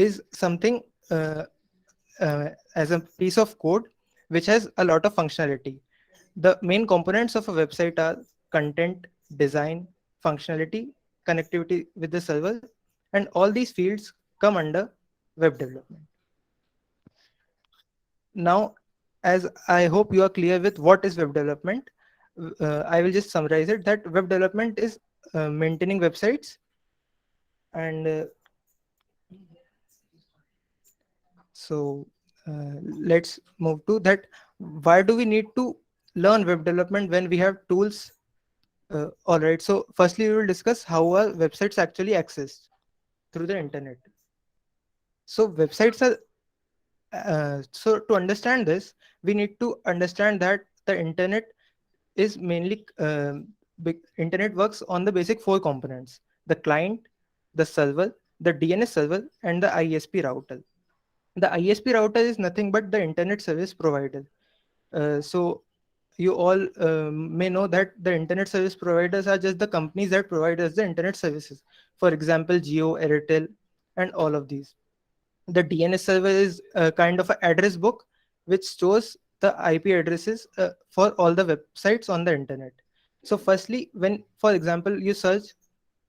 is something as a piece of code which has a lot of functionality. The main components of a website are content, design, functionality, connectivity with the server, and all these fields come under web development. Now, as I hope you are clear with what is web development, I will just summarize it that web development is maintaining websites and so let's move to that. Why do we need to learn web development when we have tools? All right. So firstly, we will discuss how our websites actually accessed through the internet. So websites are so to understand this, we need to understand that the internet is mainly internet works on the basic four components: the client, the server, the DNS server, and the ISP router. The ISP router is nothing but the internet service provider. So you all may know that the internet service providers are just the companies that provide us the internet services. For example, Geo, Airtel, and all of these. The DNS server is a kind of an address book which stores the IP addresses for all the websites on the internet. So firstly, when, for example, you search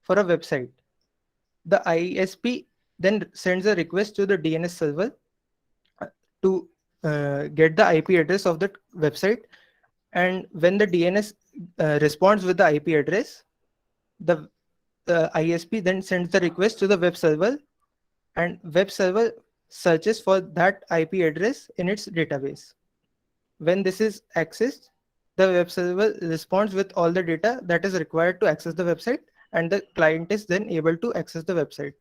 for a website, the ISP then sends a request to the DNS server uh, to get the IP address of the website. And when the DNS responds with the IP address, the ISP then sends the request to the web server, and web server searches for that IP address in its database. When this is accessed, the web server responds with all the data that is required to access the website, and the client is then able to access the website.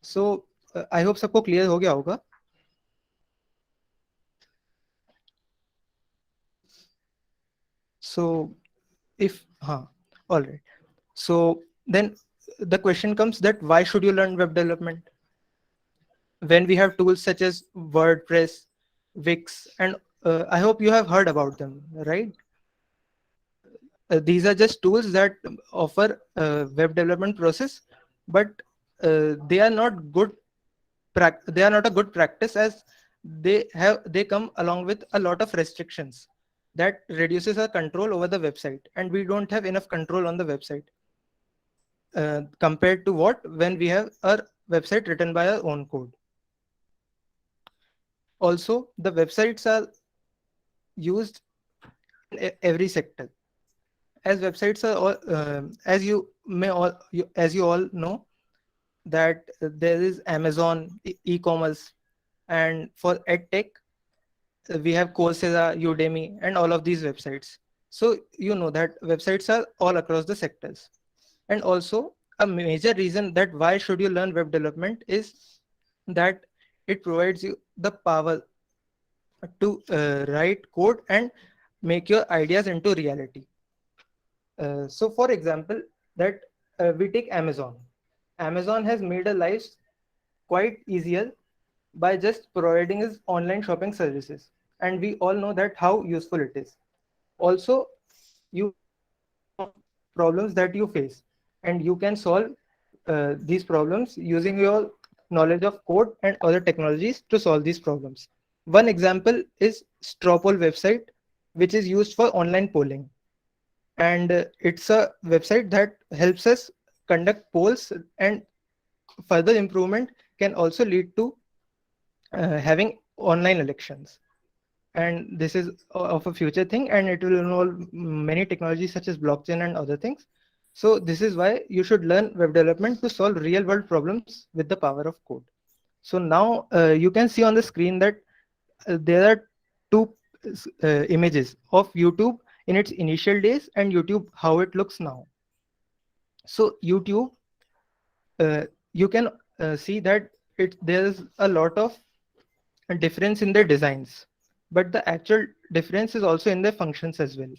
So I hope सबको clear हो गया होगा. So if all right. So then the question comes that why should you learn web development when we have tools such as WordPress, Wix, and I hope you have heard about them, right? These are just tools that offer web development process, but they are not good. They are not a good practice as they come along with a lot of restrictions that reduces our control over the website, and we don't have enough control on the website compared to what when we have our website written by our own code. Also, the websites are used in every sector. As websites are all, as you may all, as you all know, that there is Amazon e-commerce, and for edtech, we have Coursera, Udemy, and all of these websites. So you know that websites are all across the sectors. And also, a major reason that why should you learn web development is that it provides you the power to write code and make your ideas into reality. So for example, that we take Amazon. Amazon has made our lives quite easier by just providing us online shopping services, and we all know that how useful it is. Also, you problems that you face, and you can solve these problems using your knowledge of code and other technologies to solve these problems. One example is Strawpoll website, which is used for online polling, and it's a website that helps us conduct polls, and further improvement can also lead to having online elections. And this is of a future thing, and it will involve many technologies such as blockchain and other things. So this is why you should learn web development to solve real world problems with the power of code. So now you can see on the screen that there are two images of YouTube in its initial days and YouTube how it looks now. So YouTube, you can see that there's a lot of difference in their designs, but the actual difference is also in their functions as well.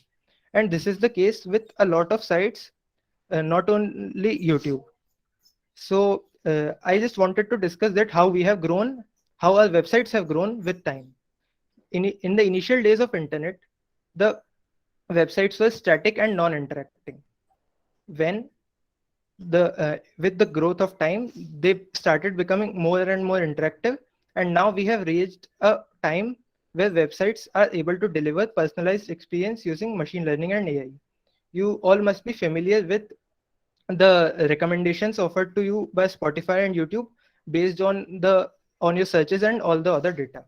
And this is the case with a lot of sites, not only YouTube. So I just wanted to discuss that how we have grown, how our websites have grown with time. In the initial days of internet, the websites were static and non-interacting. When with the growth of time, they started becoming more and more interactive. And now we have reached a time where websites are able to deliver personalized experience using machine learning and AI. You all must be familiar with the recommendations offered to you by Spotify and YouTube based on your searches and all the other data.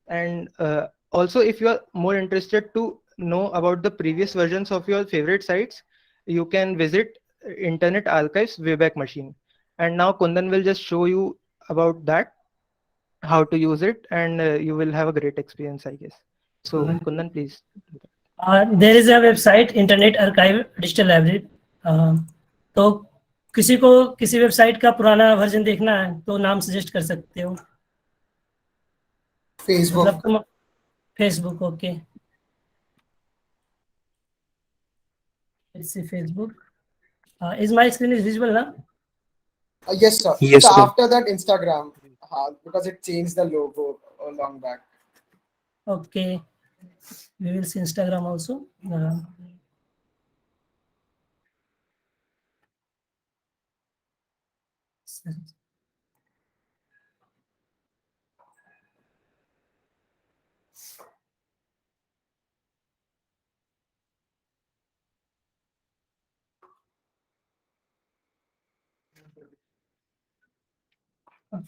And also, if you are more interested to know about the previous versions of your favorite sites, you can visit Internet Archive's Wayback Machine. And now Kundan will just show you about that, how to use it, and you will have a great experience, I guess. So Kundan, please. There is a website internet archive digital library. तो किसी को किसी website का पुराना version देखना है तो नाम सजेस्ट कर सकते हो। Facebook. मतलब तुम Facebook, okay, it's Facebook. Is my screen is visible ना? Yes, sir. Yes, So sir. after that, Instagram, because it changed the logo a long back. Okay, we will see Instagram also.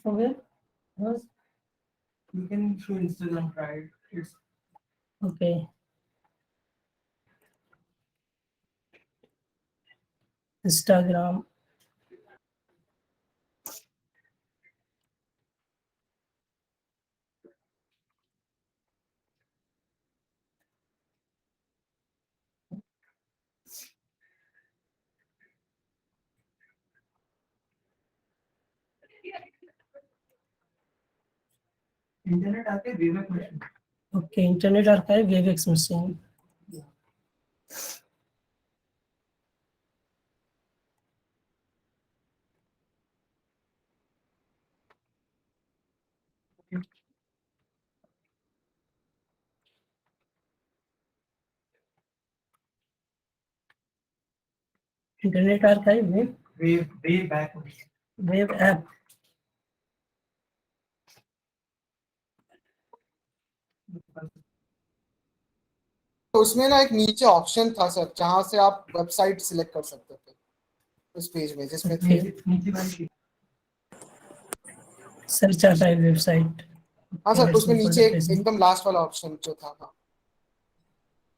From where? Yes. You can show Instagram, right? It's Okay. Instagram. Internet Archive Wayback Machine. Okay, Internet Archive Wayback Machine. Internet Archive Wayback Machine. Web app. तो उसमें ना एक नीचे option था sir, जहाँ से आप website select कर सकते थे उस पेज में, जिसमें थे नीचे वाली Search Archive website. हाँ सर, Let's उसमें go for नीचे the एक Facebook. एकदम लास्ट वाला ऑप्शन जो था। हाँ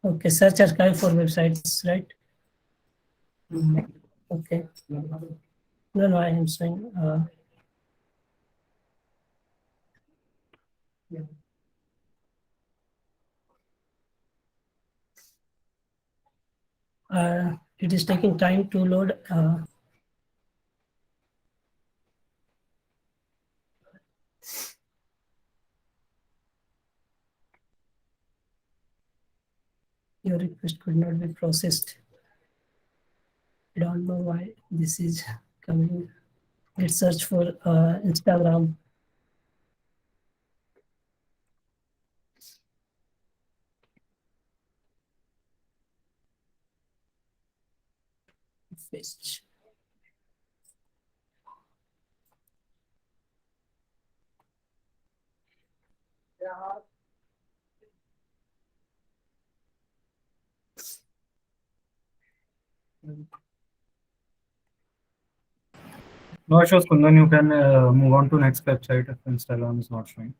Okay, Search Archive for websites, right? Okay. No, I am saying. It is taking time to load. Your request could not be processed. I don't know why this is coming. Let's search for Instagram. Fetch. No issues, Kundan. You can move on to next website if Instagram is not showing.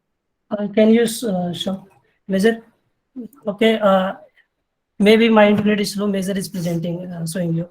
Can you show measure? Okay. Maybe my internet is slow. Measure is presenting, showing you.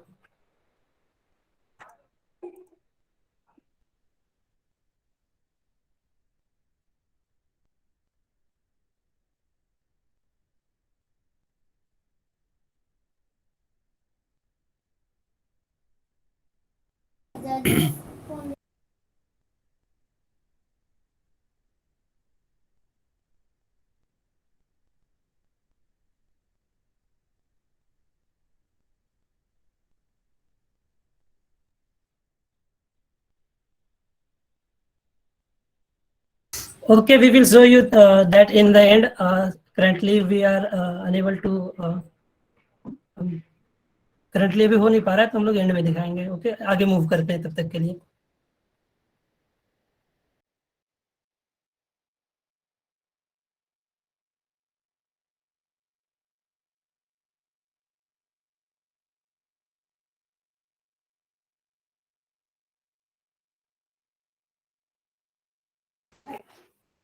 Okay, we will show you that in the end. Currently, we are unable to currently अभी हो नहीं पा रहा है, तो हम लोग and में दिखाएंगे। ओके, आगे मूव करते हैं तब तक के लिए।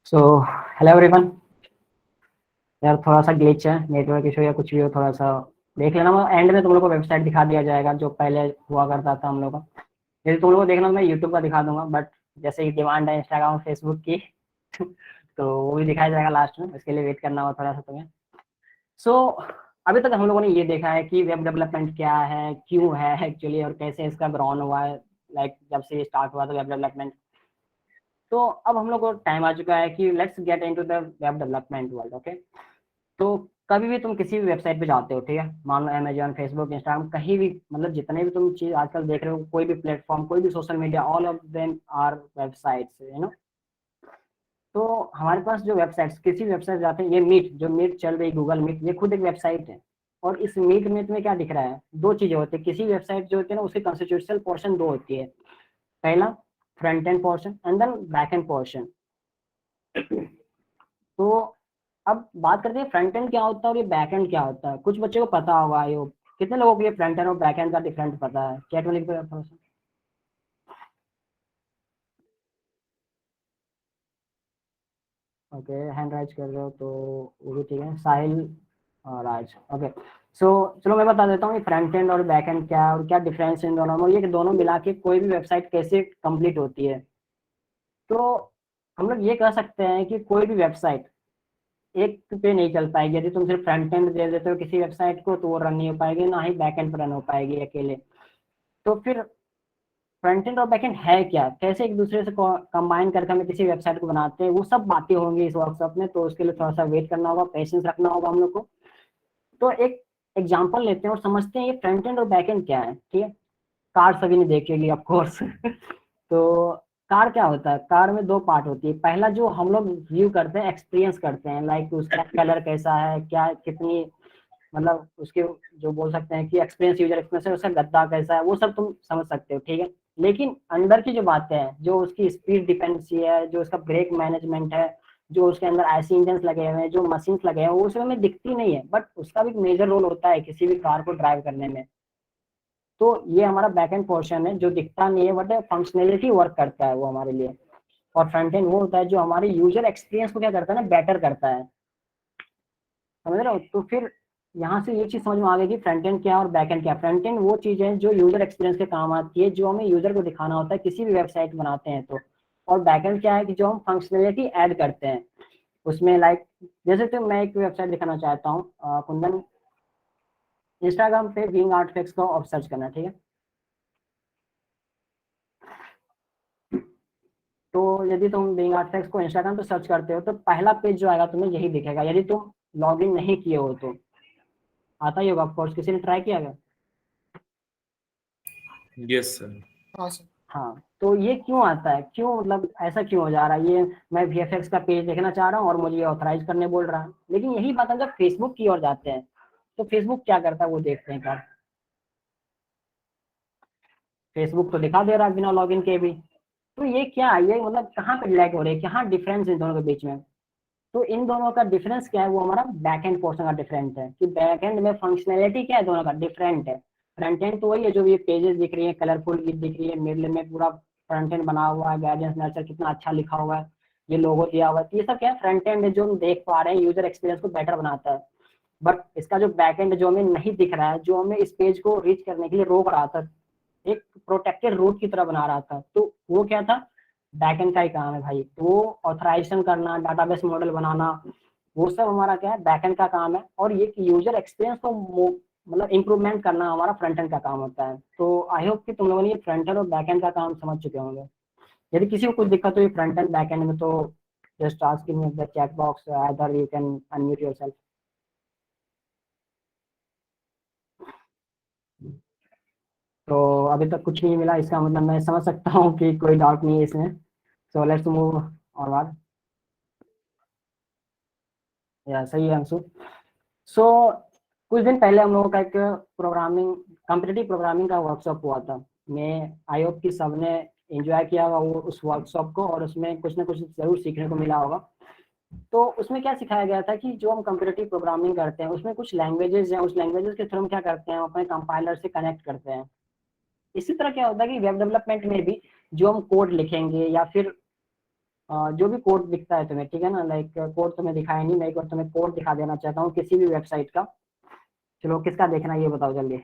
So hello everyone. यार थोड़ा सा ग्लिच है, नेटवर्क इशू या कुछ भी हो, थोड़ा सा देख लेना। मैं एंड में तुम लोग को वेबसाइट दिखा दिया जाएगा जो पहले हुआ करता था हम लोग का। यदि तुम लोग को देखना तो मैं यूट्यूब का दिखा दूंगा, बट जैसे ही डिमांड है इंस्टाग्राम फेसबुक की तो वो भी दिखाया जाएगा लास्ट में, इसके लिए वेट करना होगा थोड़ा सा तुम्हें। सो अभी तक हम लोगों ने ये देखा है कि वेब डेवलपमेंट क्या है, क्यों है एक्चुअली, और कैसे इसका ग्राउंड हुआ है, लाइक जब से ये स्टार्ट हुआ था वेब डेवलपमेंट। तो अब हम लोग को टाइम आ चुका है कि let's get into the web development world. Okay, तो कभी भी तुम किसी भी वेबसाइट पे जाते हो, ठीक है, मान लो अमेजोन, फेसबुक, इंस्टाग्राम, कहीं भी, मतलब जितने भी तुम चीज आजकल देख रहे हो, कोई भी प्लेटफॉर्म, कोई भी social media, all of them are websites, you know. तो हमारे पास जो वेबसाइट्स, किसी वेबसाइट जाते हैं, ये मीट, जो मीट चल रही गूगल मीट, ये खुद एक वेबसाइट है। और इस मीट में तुम्हें क्या दिख रहा है, दो चीजें होती है किसी वेबसाइट जो होती है ना, उसकी कॉन्स्टिट्यूशनल पोर्शन दो होती है। पहला front end portion and then back end portion. तो अब बात करते हैं फ्रंट एंड क्या होता है और ये बैक एंड क्या होता है। कुछ बच्चों को पता होगा, ये कितने लोगों को ये फ्रंट एंड और बैक एंड का डिफरेंस पता है, चैट में लिख दो थोड़ा सा। ओके, हैंड राइज कर रहे हो तो वो भी ठीक है। साहिल और राज, ओके। सो चलो मैं बता देता हूँ फ्रंट एंड और बैक एंड क्या है और क्या डिफरेंस है इन दोनों में, और ये दोनों मिला के कोई भी वेबसाइट कैसे कंप्लीट होती है। तो हम लोग ये कह सकते हैं कि कोई भी वेबसाइट एक पे नहीं चल पाएगी यदि तुम सिर्फ फ्रंट एंड दे देते हो किसी वेबसाइट को, तो वो रन नहीं हो पाएगी, ना ही बैक एंड पर रन हो पाएगी अकेले। तो फिर फ्रंट एंड और बैक एंड है क्या, कैसे एक दूसरे से कंबाइन करके हमें किसी वेबसाइट को बनाते हैं, वो सब बातें होंगी इस वर्कशॉप में। तो उसके लिए थोड़ा सा वेट करना होगा, पेशेंस रखना होगा हम लोग को। तो एक एग्जांपल लेते हैं और समझते हैं ये फ्रंट एंड और बैक एंड क्या है, ठीक है। कार सभी ने देखेगी ऑफ कोर्स। तो कार क्या होता है, कार में दो पार्ट होती है। पहला जो हम लोग व्यू करते हैं, एक्सपीरियंस करते हैं, लाइक उसका कलर कैसा है, क्या कितनी, मतलब उसके जो बोल सकते हैं कि एक्सपीरियंस, यूजर एक्सपीरियंस है, उसका गद्दा कैसा है, वो सब तुम समझ सकते हो, ठीक है। लेकिन अंदर की जो बातें हैं, जो उसकी स्पीड डिपेंडेंसी है, जो उसका ब्रेक मैनेजमेंट है, जो उसके अंदर ऐसे इंजन लगे हुए हैं, जो मशीन लगे हैं, वो उसमें हमें दिखती नहीं है, बट उसका भी मेजर रोल होता है किसी भी कार को ड्राइव करने में। तो ये हमारा बैक एंड पोर्शन है जो दिखता नहीं है, बट फंक्शनैलिटी वर्क करता है वो हमारे लिए। और फ्रंट एंड वो होता है जो हमारे यूजर एक्सपीरियंस को क्या करता है ना, बेटर करता है। समझ रहे हो। तो फिर यहाँ से ये चीज समझ में आ गई कि फ्रंट एंड क्या और बैक एंड क्या। फ्रंट एंड वो चीज है जो यूजर एक्सपीरियंस के काम आती है, जो हमें यूजर को दिखाना होता है किसी भी वेबसाइट बनाते हैं तो। और बैक एंड क्या है कि जो हम फंक्शनलिटी ऐड करते हैं उसमें, लाइक जैसे तो मैं एक वेबसाइट दिखाना चाहता हूँ, कुंदन, इंस्टाग्राम पे बीइंग आर्टिफैक्ट्स को आप सर्च करना, ठीक है। तो यदि तुम बीइंग आर्टिफैक्ट्स को इंस्टाग्राम पे सर्च करते हो तो पहला पेज जो आएगा तुम्हें यही दिखेगा, यदि तुम लॉग इन नहीं किए हो तो। आता ही होगा ऑफकोर्स, किसी ने ट्राई किया है? Yes sir. हाँ सर। हाँ, तो ये क्यों आता है, क्यों, मतलब ऐसा क्यों हो जा रहा है, ये मैं VFX का पेज देखना चाह रहा हूँ और मुझे ऑथराइज करने बोल रहा है। लेकिन यही बात हम जब फेसबुक की ओर जाते हैं तो फेसबुक क्या करता है वो देखते हैं। क्या फेसबुक तो दिखा दे रहा है बिना लॉगिन के भी। तो ये क्या है, ये मतलब कहाँ पे लैग हो रही है, कहाँ डिफरेंस इन दोनों के बीच में। तो इन दोनों का डिफरेंस क्या है, वो हमारा बैक एंड पोर्शन का डिफरेंस है कि बैक एंड में फंक्शनैलिटी क्या है, दोनों का डिफरेंट है। फ्रंट एंड तो वही है जो ये पेजेस दिख रही है, कलरफुल दिख रही है, मिडल में पूरा फ्रंट एंड बना हुआ है, गाइडेंस नर्चर कितना अच्छा लिखा हुआ है, ये लोगो दिया हुआ है, तो ये सब क्या है, फ्रंट एंड है जो हम देख पा रहे हैं, यूजर एक्सपीरियंस को बेटर बनाता है। बट इसका जो बैक एंड जो हमें नहीं दिख रहा है, जो हमें इस पेज को रीच करने के लिए रोक रहा था, एक प्रोटेक्टेड रूट की तरह बना रहा था, तो वो क्या था, बैकएंड का ही काम है भाई। तो वो ऑथराइजेशन करना, डाटाबेस मॉडल बनाना, वो सब हमारा क्या है, बैकएंड का काम है। और ये यूजर एक्सपीरियंस को मतलब इंप्रूवमेंट करना हमारा फ्रंट एंड का काम होता है। तो आई होप कि तुम लोगों ने ये फ्रंट एंड और बैक एंड का काम समझ चुके होंगे। यदि किसी को कुछ दिक्कत हुई फ्रंट एंड बैक एंड में तो just ask in the chat box, either you can unmute yourself. तो अभी तक कुछ नहीं मिला, इसका मतलब मैं समझ सकता हूँ कि कोई डाउट नहीं है इसमें। So let's move onward. या सही है अंशु। सो कुछ दिन पहले हम लोगों का एक प्रोग्रामिंग कॉम्पिटिटिव प्रोग्रामिंग का वर्कशॉप हुआ था। मैं आई होप कि सबने एंजॉय किया होगा वो उस वर्कशॉप को, और उसमें कुछ ना कुछ जरूर सीखने को मिला होगा। तो उसमें क्या सिखाया गया था कि जो हम कॉम्पिटिटिव प्रोग्रामिंग करते हैं उसमें कुछ लैंग्वेजेस हैं, उस लैंग्वेजेस के थ्रू हम क्या करते हैं, अपने कंपाइलर से कनेक्ट करते हैं। इसी तरह क्या होता है कि वेब डेवलपमेंट में भी जो हम कोड लिखेंगे या फिर जो भी कोड दिखता है तुम्हें, ठीक है ना, लाइक कोड तुम्हें दिखाया नहीं, मैं एक बार तुम्हें कोड दिखा देना चाहता हूँ किसी भी वेबसाइट का। चलो किसका देखना है ये बताओ जल्दी,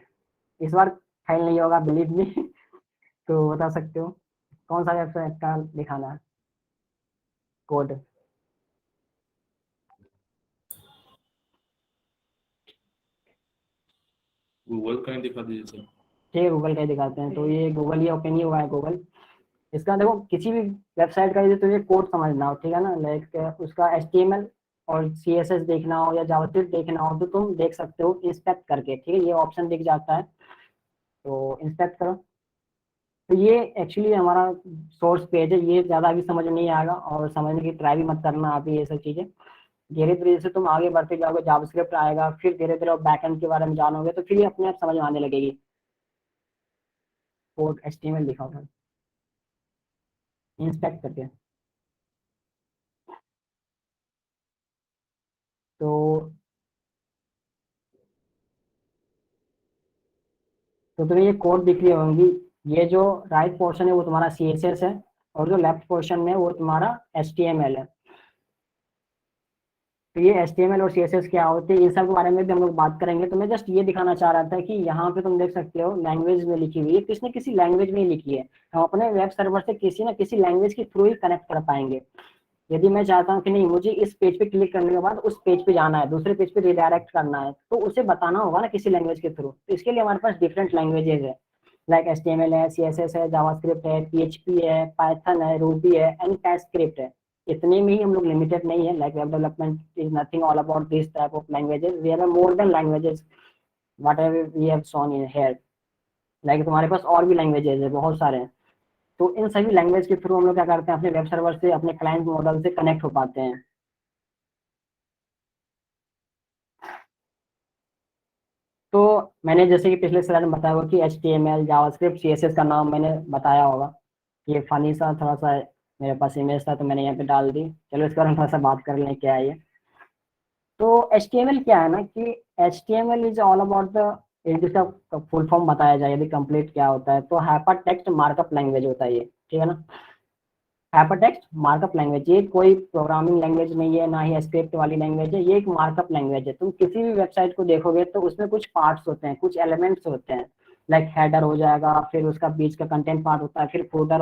इस बार फेल नहीं होगा, बिलीव मी। तो बता सकते हो कौन सा वेबसाइट का दिखाना है कोड? गूगल का ही दिखा दीजिए सर। ठीक है, गूगल का ही दिखाते हैं। तो ये गूगल, ये ओपन ही हुआ है गूगल। इसका देखो किसी भी वेबसाइट का यदि तुझे कोड समझना हो, ठीक है ना, लाइक उसका HTML और CSS देखना हो या जावास्क्रिप्ट देखना हो, तो तुम देख सकते हो इंस्पेक्ट करके, ठीक है, ये ऑप्शन दिख जाता है, तो इंस्पेक्ट करो। तो ये एक्चुअली हमारा सोर्स पेज है, ये ज़्यादा अभी समझ नहीं आएगा, और समझने की ट्राई भी मत करना अभी ये सब चीज़ें। धीरे धीरे जैसे तुम आगे बढ़ते जाओगे, जावास्क्रिप्ट आएगा, फिर धीरे धीरे बैकएंड के बारे में जानोगे, तो फिर ये अपने आप समझ में आने लगेगी। कोड HTML लिखा होगा इंस्पेक्ट करके। तो तुम्हें ये कोड दिख रही होंगी, ये जो राइट पोर्शन है वो तुम्हारा CSS है, और जो लेफ्ट पोर्शन में वो तुम्हारा HTML है। तो ये HTML और CSS क्या होते हैं, इन सब के बारे में भी हम लोग बात करेंगे। तो मैं जस्ट ये दिखाना चाह रहा था कि यहाँ पे तुम देख सकते हो लैंग्वेज में लिखी हुई है, किसने किसी लैंग्वेज में लिखी है। हम अपने वेब सर्वर से किसी ना किसी लैंग्वेज के थ्रू ही कनेक्ट कर पाएंगे। यदि मैं चाहता हूँ कि नहीं, मुझे इस पेज पे क्लिक करने के बाद उस पेज पे जाना है, दूसरे पेज पे रिडायरेक्ट करना है, तो उसे बताना होगा ना किसी लैंग्वेज के थ्रू। तो इसके लिए हमारे पास डिफरेंट लैंग्वेजेस है, लाइक HTML है, CSS है, जावास्क्रिप्ट है, PHP है, पाइथन है, रूबी है एंड टाइपस्क्रिप्ट है। इतने में ही हम लोग लिमिटेड नहीं है, like web development is nothing all about this type of languages, we have more than languages whatever we have shown in here. Like तुम्हारे पास और भी लैंग्वेजेस है, बहुत सारे हैं। तो इन सभी लैंग्वेज के थ्रू हम लोग क्या करते हैं, अपने वेब सर्वर से, अपने क्लाइंट मॉडल से कनेक्ट हो पाते हैं। तो मैंने जैसे कि पिछले स्लाइड में बताया होगा कि HTML, जावास्क्रिप्ट, CSS का नाम मैंने बताया होगा। ये फनी सा थोड़ा सा मेरे पास इमेज था तो मैंने यहाँ पे डाल दी। चलो इसके बारे में थोड़ा सा बात कर लें क्या है ये। तो HTML क्या है ना कि HTML is all about the, इसका फुल फॉर्म बताया जाए यदि कंप्लीट क्या होता है, तो हाइपर टेक्स्ट मार्कअप लैंग्वेज होता है ये, ठीक है ना। हाइपर टेक्स्ट मार्कअप लैंग्वेज, ये कोई प्रोग्रामिंग लैंग्वेज नहीं है, ना ही स्क्रिप्ट वाली लैंग्वेज है, ये एक मार्कअप लैंग्वेज है। तुम किसी भी वेबसाइट को देखोगे तो उसमें कुछ पार्ट्स होते हैं, कुछ एलिमेंट्स होते हैं, लाइक हेडर हो जाएगा, फिर उसका बीच का कंटेंट पार्ट होता है, फिर फूटर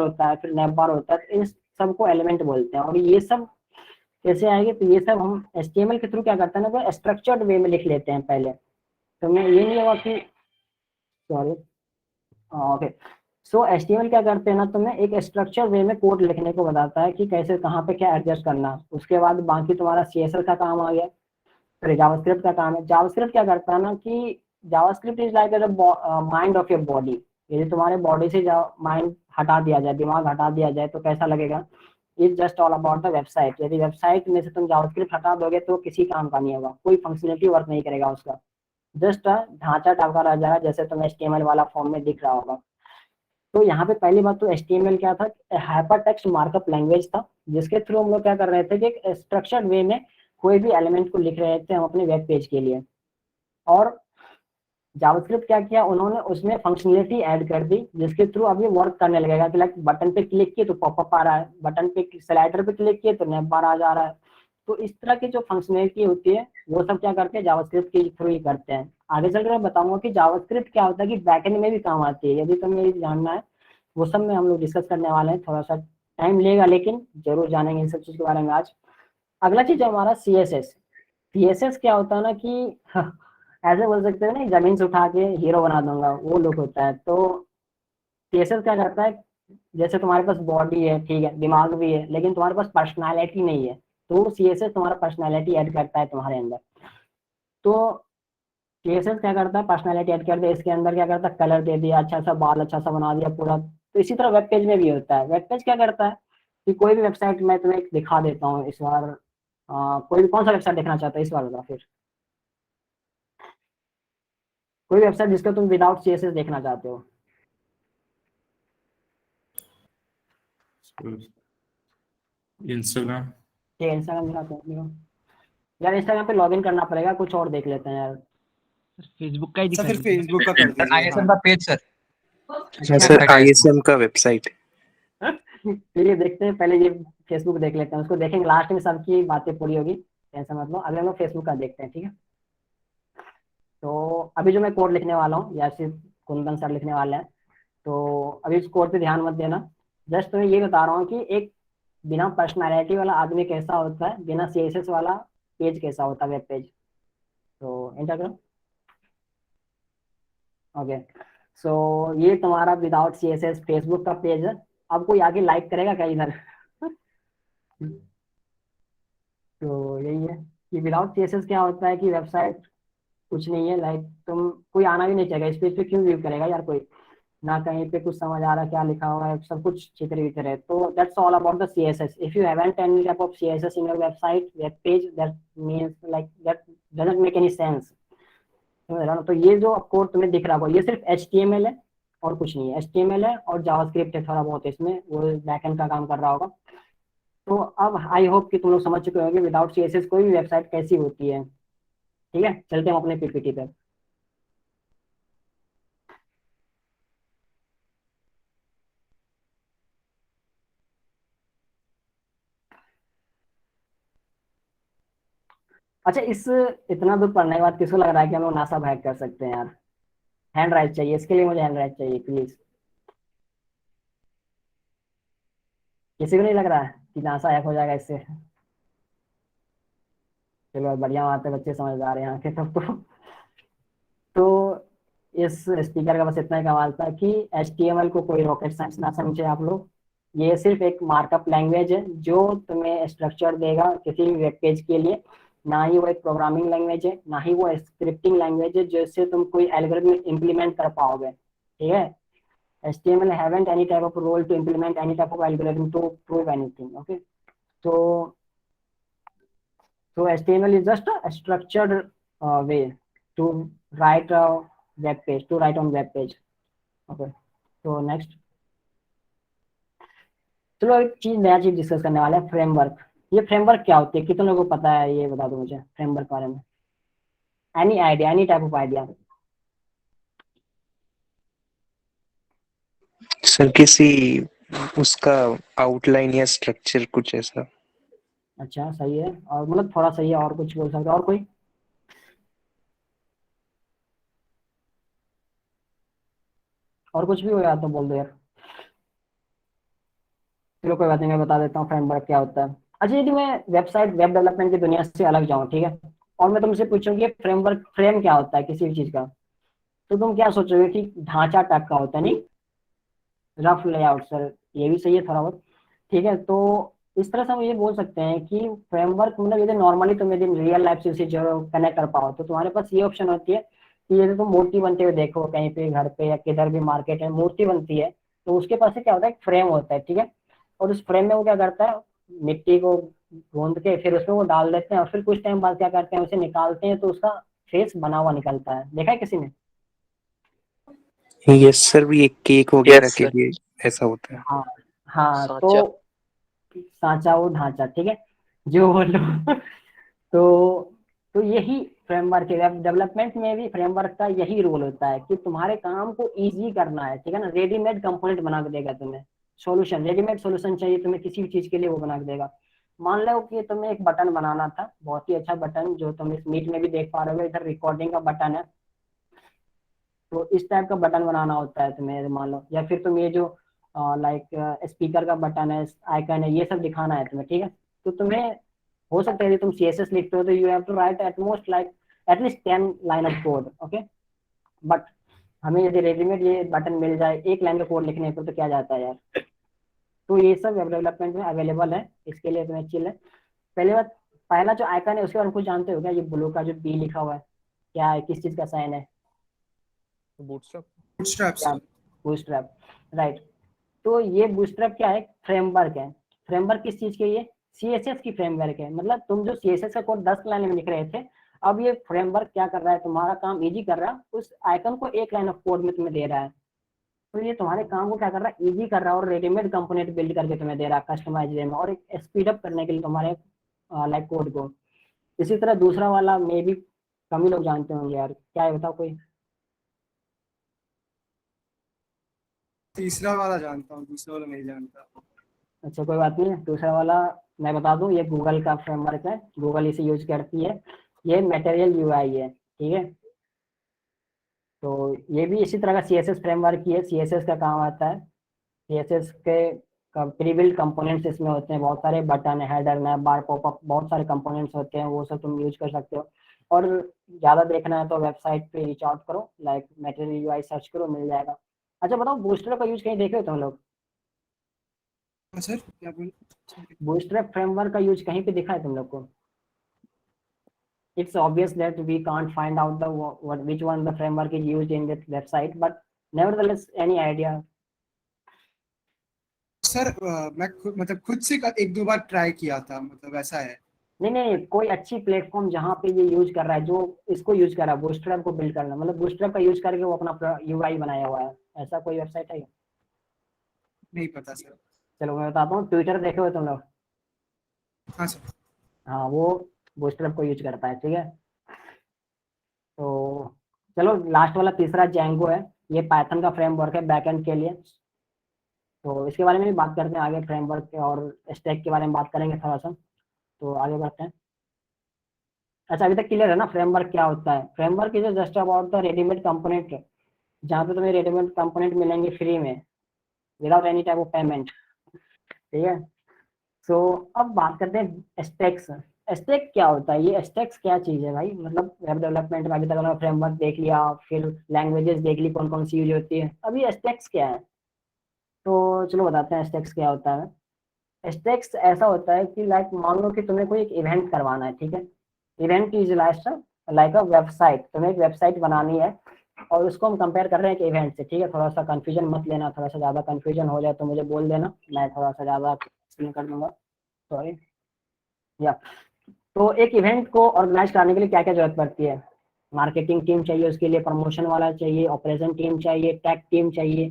होता है, फिर नेम बार होता है। तो इन सबको एलिमेंट बोलते हैं। और ये सब कैसे आएंगे, तो ये सब हम HTML के थ्रू क्या करते हैं ना, स्ट्रक्चर्ड वे में लिख लेते हैं पहले। तो मैं ये नहीं होगा कि, सॉरी, ओके। सो HTML क्या करते हैं ना, तुम्हें एक स्ट्रक्चर वे में कोड लिखने को बताता है कि कैसे कहाँ पे क्या एडजस्ट करना। उसके बाद बाकी तुम्हारा CSS का काम आ गया, फिर जावास्क्रिप्ट का काम है। जावास्क्रिप्ट क्या करता है ना कि JavaScript is like the mind of your body. यदि तुम्हारे बॉडी से माइंड हटा दिया जाए, दिमाग हटा दिया जाए, तो कैसा लगेगा, is just all about the website. यदि वेबसाइट में से तुम जावास्क्रिप्ट हटा दोगे तो किसी काम का नहीं होगा, कोई फंक्शनलिटी वर्क नहीं करेगा उसका, जस्ट ढांचा टाइप का रह जाएगा, जैसे तुम्हें HTML वाला फॉर्म में दिख रहा होगा। तो यहाँ पे पहली बात तो HTML क्या था, हाइपर टेक्स्ट मार्कअप लैंग्वेज था, जिसके थ्रू हम लोग क्या कर रहे थे कि एक स्ट्रक्चर्ड वे में कोई भी एलिमेंट को लिख रहे थे हम अपने वेब पेज के लिए। और जावास्क्रिप्ट क्या किया उन्होंने, उसमें फंक्शनलिटी ऐड कर दी, जिसके थ्रू अब ये वर्क करने लगेगा कि लाइक बटन पे क्लिक किए तो पॉपअप आ रहा है, बटन पे स्लाइडर पे क्लिक किए तो नेम बार आ जा रहा है। तो इस तरह की जो फंक्शनलिटी होती है वो सब क्या करते हैं, जावास्क्रिप्ट के थ्रू ही करते हैं। आगे चलकर मैं बताऊंगा कि जावास्क्रिप्ट क्या होता है, कि बैकएंड में भी काम आती है। यदि तुम्हें ये जानना है वो सब में हम लोग डिस्कस करने वाले हैं, थोड़ा सा टाइम लेगा लेकिन जरूर जानेंगे इन सब चीज के बारे में आज। अगला चीज है हमारा CSS क्या होता है ना कि ऐसे बोल सकते हैं ना, जमीन से उठा के हीरो बना दूंगा, वो लोग होता है। तो CSS क्या करता है, जैसे तुम्हारे पास बॉडी है, ठीक है, दिमाग भी है, लेकिन तुम्हारे पास पर्सनालिटी नहीं है, तो CSS तुम्हारा पर्सनालिटी ऐड करता है तुम्हारे अंदर। तो CSS क्या करता है, पर्सनालिटी ऐड कर दिया, इसके अंदर क्या करता है, कलर दे दिया, अच्छा सा बाल अच्छा सा बना दिया पूरा। तो इसी तरह वेब पेज में भी होता है। वेब पेज क्या करता है कि कोई भी वेबसाइट मैं तुम्हें दिखा देता हूँ इस बार, कोई भी कौन सा वेबसाइट देखना चाहता है इस बार, फिर कोई वेबसाइट जिसको तुम विदाउट CSS देखना चाहते हो। Instagram. ठीक है, इंस्टाग्राम दिखाते हैं यार। इंस्टाग्राम पे लॉगिन करना पड़ेगा, कुछ और देख लेते हैं यार। फेसबुक का ही सर दिखा फिर दीजिए। फेसबुक का कर सर दीजिए। ISM हाँ का पेज सर। अच्छा, सर ISM का वेबसाइट। चलिए देखते हैं, पहले ये फेसबुक देख लेते हैं, उसको देखेंगे लास्ट में, सबकी बातें पूरी होगी, टेंशन मत लो। अगले हम लोग फेसबुक का देखते हैं, ठीक है। तो अभी जो मैं कोड लिखने वाला हूँ या फिर कुंदन सर लिखने वाले हैं, तो अभी इस कोड पे ध्यान मत देना। जस्ट तुम्हें ये बता रहा हूँ कि एक बिना पर्सनैलिटी वाला आदमी कैसा होता है, बिना CSS वाला पेज कैसा होता है, वेब पेज। तो एंटर करो। ओके, सो ये तुम्हारा विदाउट CSS फेसबुक का पेज है। अब कोई आगे लाइक करेगा क्या इधर? तो यही है कि विदाउट CSS क्या होता है कि वेबसाइट कुछ नहीं है, लाइक तुम कोई आना भी नहीं चाहेगा इस पेज पे, क्यों व्यू करेगा यार कोई, ना कहीं पे कुछ समझ आ रहा है क्या लिखा हुआ है, सब कुछ चित्र वित्र है। तो that's all about the CSS। If you haven't any type of CSS in your website web page, that means like that doesn't make any sense. समझ रहा हो? तो ये जो कोड तुम्हें दिख रहा होगा, ये सिर्फ HTML है और कुछ नहीं है। HTML है और जावास्क्रिप्ट है थोड़ा बहुत इसमें, वो बैकएंड का काम कर रहा होगा। तो अब आई होप कि तुम लोग समझ चुके होंगे विदाउट CSS कोई भी वेबसाइट कैसी होती है। ठीक है, चलते हैं अपने PPT पे। अच्छा, इस इतना दूर पढ़ने के बाद किसको लग रहा है कि हम लोग नासा हैक कर सकते हैं यार? हैंड राइज चाहिए, इसके लिए मुझे हैंड राइज चाहिए प्लीज। किसी को नहीं लग रहा है कि नासा हैक हो जाएगा इससे? चलो बढ़िया बात है, बच्चे समझदार हैं यहाँ के तब तो इस स्पीकर का बस इतना ही कमाल था कि HTML को कोई रॉकेट साइंस ना समझे आप लोग। ये सिर्फ एक मार्कअप लैंग्वेज है जो तुम्हें स्ट्रक्चर देगा किसी भी वेब पेज के लिए। ना ही वो एक प्रोग्रामिंग लैंग्वेज है, ना ही वो स्क्रिप्टिंग लैंग्वेज है जिससे तुम कोई एल्गोरिथम इम्प्लीमेंट कर पाओगे। ठीक है, HTML haven't any type of role to implement any type of algorithm to prove anything. Okay, so HTML is just a structured way to write a web page, to write on web page. Okay, so next, चलो एक चीज नया चीज discuss करने वाले हैं, framework. ये framework क्या होती है, कितने लोगों को पता है, ये बता दो मुझे फ्रेमवर्क बारे में। Any idea, any type of idea? Sir किसी उसका आउटलाइन या स्ट्रक्चर कुछ ऐसा। अच्छा सही है, और मतलब थोड़ा सही है, और कुछ बोल सकते हो? और कोई? और कुछ भी हो यार तो बोल दो यार। चलो कोई बात नहीं, मैं बता देता हूँ फ्रेमवर्क क्या होता है। अच्छा, यदि मैं वेबसाइट वेब डेवलपमेंट की दुनिया से अलग जाऊँ, ठीक है, और मैं तुमसे पूछूंगी फ्रेमवर्क, फ्रेम क्या होता है किसी भी चीज का, तो तुम क्या सोचोगे कि ढांचा टाइप का होता है, नहीं रफ लेआउट? सर ये भी सही है थोड़ा बहुत। ठीक है, तो इस तरह से हम ये बोल सकते हैं कि फ्रेमवर्क मतलब यदि नॉर्मली तुम यदि रियल लाइफ से उसे जो कनेक्ट कर पाओ, तो तुम्हारे पास ये ऑप्शन होती है कि यदि तुम मूर्ति बनते हुए देखो कहीं पे घर पे या किधर भी मार्केट में मूर्ति बनती है, तो उसके पास से क्या होता है, एक फ्रेम होता है। ठीक है, और उस फ्रेम में वो क्या करता है, मिट्टी को गूंद के फिर उसमें वो डाल देते हैं, और फिर कुछ टाइम बाद क्या करते हैं, उसे निकालते हैं, तो उसका फेस बना हुआ निकलता है। देखा है किसी ने? यस सर, भी एक केक वगैरह के लिए ऐसा होता है। हाँ हाँ, तो सांचा वो ढांचा, ठीक है जो बोलो तो यही फ्रेमवर्क है। वेब डेवलपमेंट में भी फ्रेमवर्क का यही रोल होता है कि तुम्हारे काम को इजी करना है। ठीक है ना, रेडीमेड कंपोनेंट बना के देगा तुम्हें, सॉल्यूशन, रेडीमेड सॉल्यूशन चाहिए तुम्हें किसी भी चीज के लिए, वो बना के देगा। मान लो कि तुम्हें एक बटन बनाना था, बहुत ही अच्छा बटन, जो तुम इस मीट में भी देख पा रहे हो, इधर रिकॉर्डिंग का बटन है, तो इस टाइप का बटन बनाना होता है तुम्हें मान लो, या फिर तुम ये जो लाइक स्पीकर का बटन है, आइकन है, ये सब दिखाना है तुम्हें। ठीक है, तो तुम्हें हो सकता है यदि तुम CSS लिखते हो तो you have to write at most like at least 10 line of code. Okay, but हमें यदि रेडीमेड ये बटन मिल जाए एक लाइन का कोड लिखने पर, तो क्या जाता है यार। तो ये सब वेब डेवलपमेंट में अवेलेबल है, इसके लिए तुम्हें चिल है। पहले बात, पहला जो आइकन है उसके बारे में कुछ जानते हो क्या? ये ब्लू का जो बी लिखा हुआ है, क्या है, किस चीज का साइन है? Bootstrap, right. तो ये बूटस्ट्रैप क्या है, फ्रेमवर्क है। फ्रेमवर्क किस चीज के लिए? CSS की फ्रेमवर्क है। मतलब तुम जो CSS का कोड 10 लाइन में लिख रहे थे, अब ये फ्रेमवर्क क्या कर रहा है, तुम्हारा काम इजी कर रहा है, उस आइकन को एक लाइन ऑफ कोड में तुम्हें दे रहा है। तो ये तुम्हारे काम को क्या कर रहा है, इजी कर रहा है और रेडीमेड कंपोनेंट बिल्ड करके तुम्हें दे रहा है कस्टमाइज वे में, और एक स्पीड अप करने के लिए तुम्हारे लाइक कोड को। इसी तरह दूसरा वाला मे भी कम ही लोग जानते होंगे यार, क्या है बताओ कोई। तीसरा वाला जानता हूँ, दूसरा वाला नहीं जानता। अच्छा कोई बात नहीं है, दूसरा वाला मैं बता दूं, ये गूगल का फ्रेमवर्क है, गूगल इसे यूज करती है, ये मटेरियल यूआई है, ठीक है। तो ये भी इसी तरह का सीएसएस फ्रेमवर्क ही है, सीएसएस का काम आता है। सीएसएस के प्री बिल्ड कंपोनेंट्स इसमें होते हैं, बहुत सारे बटन, हेडर, नैप बार, पॉपअप, बहुत सारे कंपोनेंट्स होते हैं, वो सब तुम यूज कर सकते हो। और ज़्यादा देखना है तो वेबसाइट पे रीच आउट करो, लाइक मटेरियल यूआई सर्च करो, मिल जाएगा। अच्छा बताओ, बूस्टरैप का यूज कहीं देखे हो तुम लोग? सर क्या बोल? बूस्टरैप फ्रेमवर्क का यूज कहीं पे दिखा है तुम लोग को? It's obvious that we can't find out which one the framework is used in that website, but nevertheless, any idea? Sir मैं मतलब खुद से एक दो बार ट्राई किया था, मतलब ऐसा है। नहीं, कोई अच्छी प्लेटफॉर्म जहाँ पे ये यूज कर रहा है, जो इसको यूज कर रहा है बूस्टरैप को बिल्ड करना, मतलब बूस्टरैप का यूज करके वो अपना यूआई बनाया हुआ है, ऐसा कोई वेबसाइट है? नहीं पता सर। चलो मैं बताता हूँ, ट्विटर देखे हो तुम लोग? हाँ सर। हाँ, वो बूस्टरैप को यूज करता है, ठीक है। तो चलो लास्ट वाला तीसरा जेंगो है, ये पाइथन का फ्रेमवर्क है बैकएंड के लिए। तो इसके बारे में भी बात करते हैं आगे, फ्रेमवर्क के और स्टैक के बारे में बात करेंगे थोड़ा सा, तो आगे बढ़ते हैं। अच्छा अभी तक क्लियर है ना फ्रेमवर्क क्या होता है? Framework is just about the readymade component, जहाँ पे तुम्हें रेडीमेड कंपोनेंट मिलेंगे फ्री में without any type of payment, ठीक है। सो अब बात करते हैं स्टैक्स। स्टैक क्या होता है, ये स्टैक्स क्या चीज़ है भाई? मतलब वेब डेवलपमेंट में अभी तक हमने फ्रेमवर्क देख लिया, फिर लैंग्वेजेस देख ली कौन कौन सी यूज होती है, अभी स्टैक्स क्या है? तो चलो बताते हैं स्टैक्स क्या होता है। स्टैक्स ऐसा होता है कि लाइक मान लो कि तुम्हें कोई एक इवेंट करवाना है, ठीक है। Event is like a website, तुम्हें एक वेबसाइट बनानी है और उसको हम कंपेयर कर रहे हैं एक इवेंट से, ठीक है। थोड़ा सा कंफ्यूजन मत लेना, थोड़ा सा ज़्यादा कंफ्यूजन हो जाए तो मुझे बोल देना, मैं थोड़ा सा ज़्यादा एक्सप्लेन कर दूंगा, सॉरी। या तो एक इवेंट को ऑर्गेनाइज कराने के लिए क्या क्या जरूरत पड़ती है? मार्केटिंग टीम चाहिए, उसके लिए प्रमोशन वाला चाहिए, ऑपरेशन टीम चाहिए, टेक टीम चाहिए।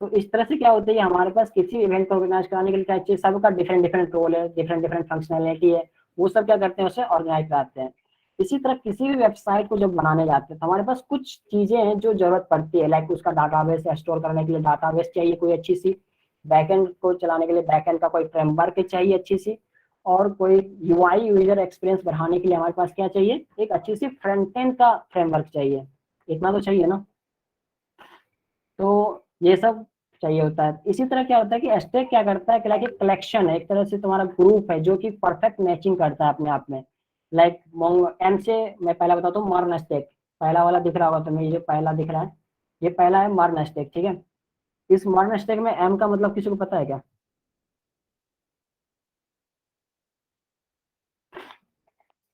तो इस तरह से क्या होता है, हमारे पास किसी इवेंट को ऑर्गेनाइज कराने के लिए क्या चाहिए, सबका डिफरेंट डिफरेंट रोल है, डिफरेंट डिफरेंट फंक्शनैलिटी है, वो सब क्या करते हैं, उसे ऑर्गेनाइज कराते हैं। इसी तरह किसी भी वेबसाइट को जब बनाने जाते हैं तो हमारे पास कुछ चीजें हैं जो जरूरत पड़ती है, लाइक उसका डाटाबेस स्टोर करने के लिए डाटाबेस चाहिए कोई अच्छी सी, बैकएंड को चलाने के लिए बैकएंड का कोई फ्रेमवर्क चाहिए अच्छी सी, और कोई यूआई यूजर एक्सपीरियंस बढ़ाने के लिए हमारे पास क्या चाहिए, एक अच्छी सी फ्रंट एंड का फ्रेमवर्क चाहिए, इतना तो चाहिए ना। तो ये सब चाहिए होता है। इसी तरह क्या होता है कि स्टैक क्या करता है कि लाइक एक कलेक्शन है, एक तरह से तुम्हारा ग्रुप है जो कि परफेक्ट मैचिंग करता है अपने आप में। लाइक एम से मैं पहला बताता हूँ, मर्न स्टैक, पहला वाला दिख रहा होगा तुम्हें, ये पहला दिख रहा है, ये पहला है मर्न स्टैक, ठीक है। इस मर्न स्टैक में एम का मतलब किसी को पता है क्या?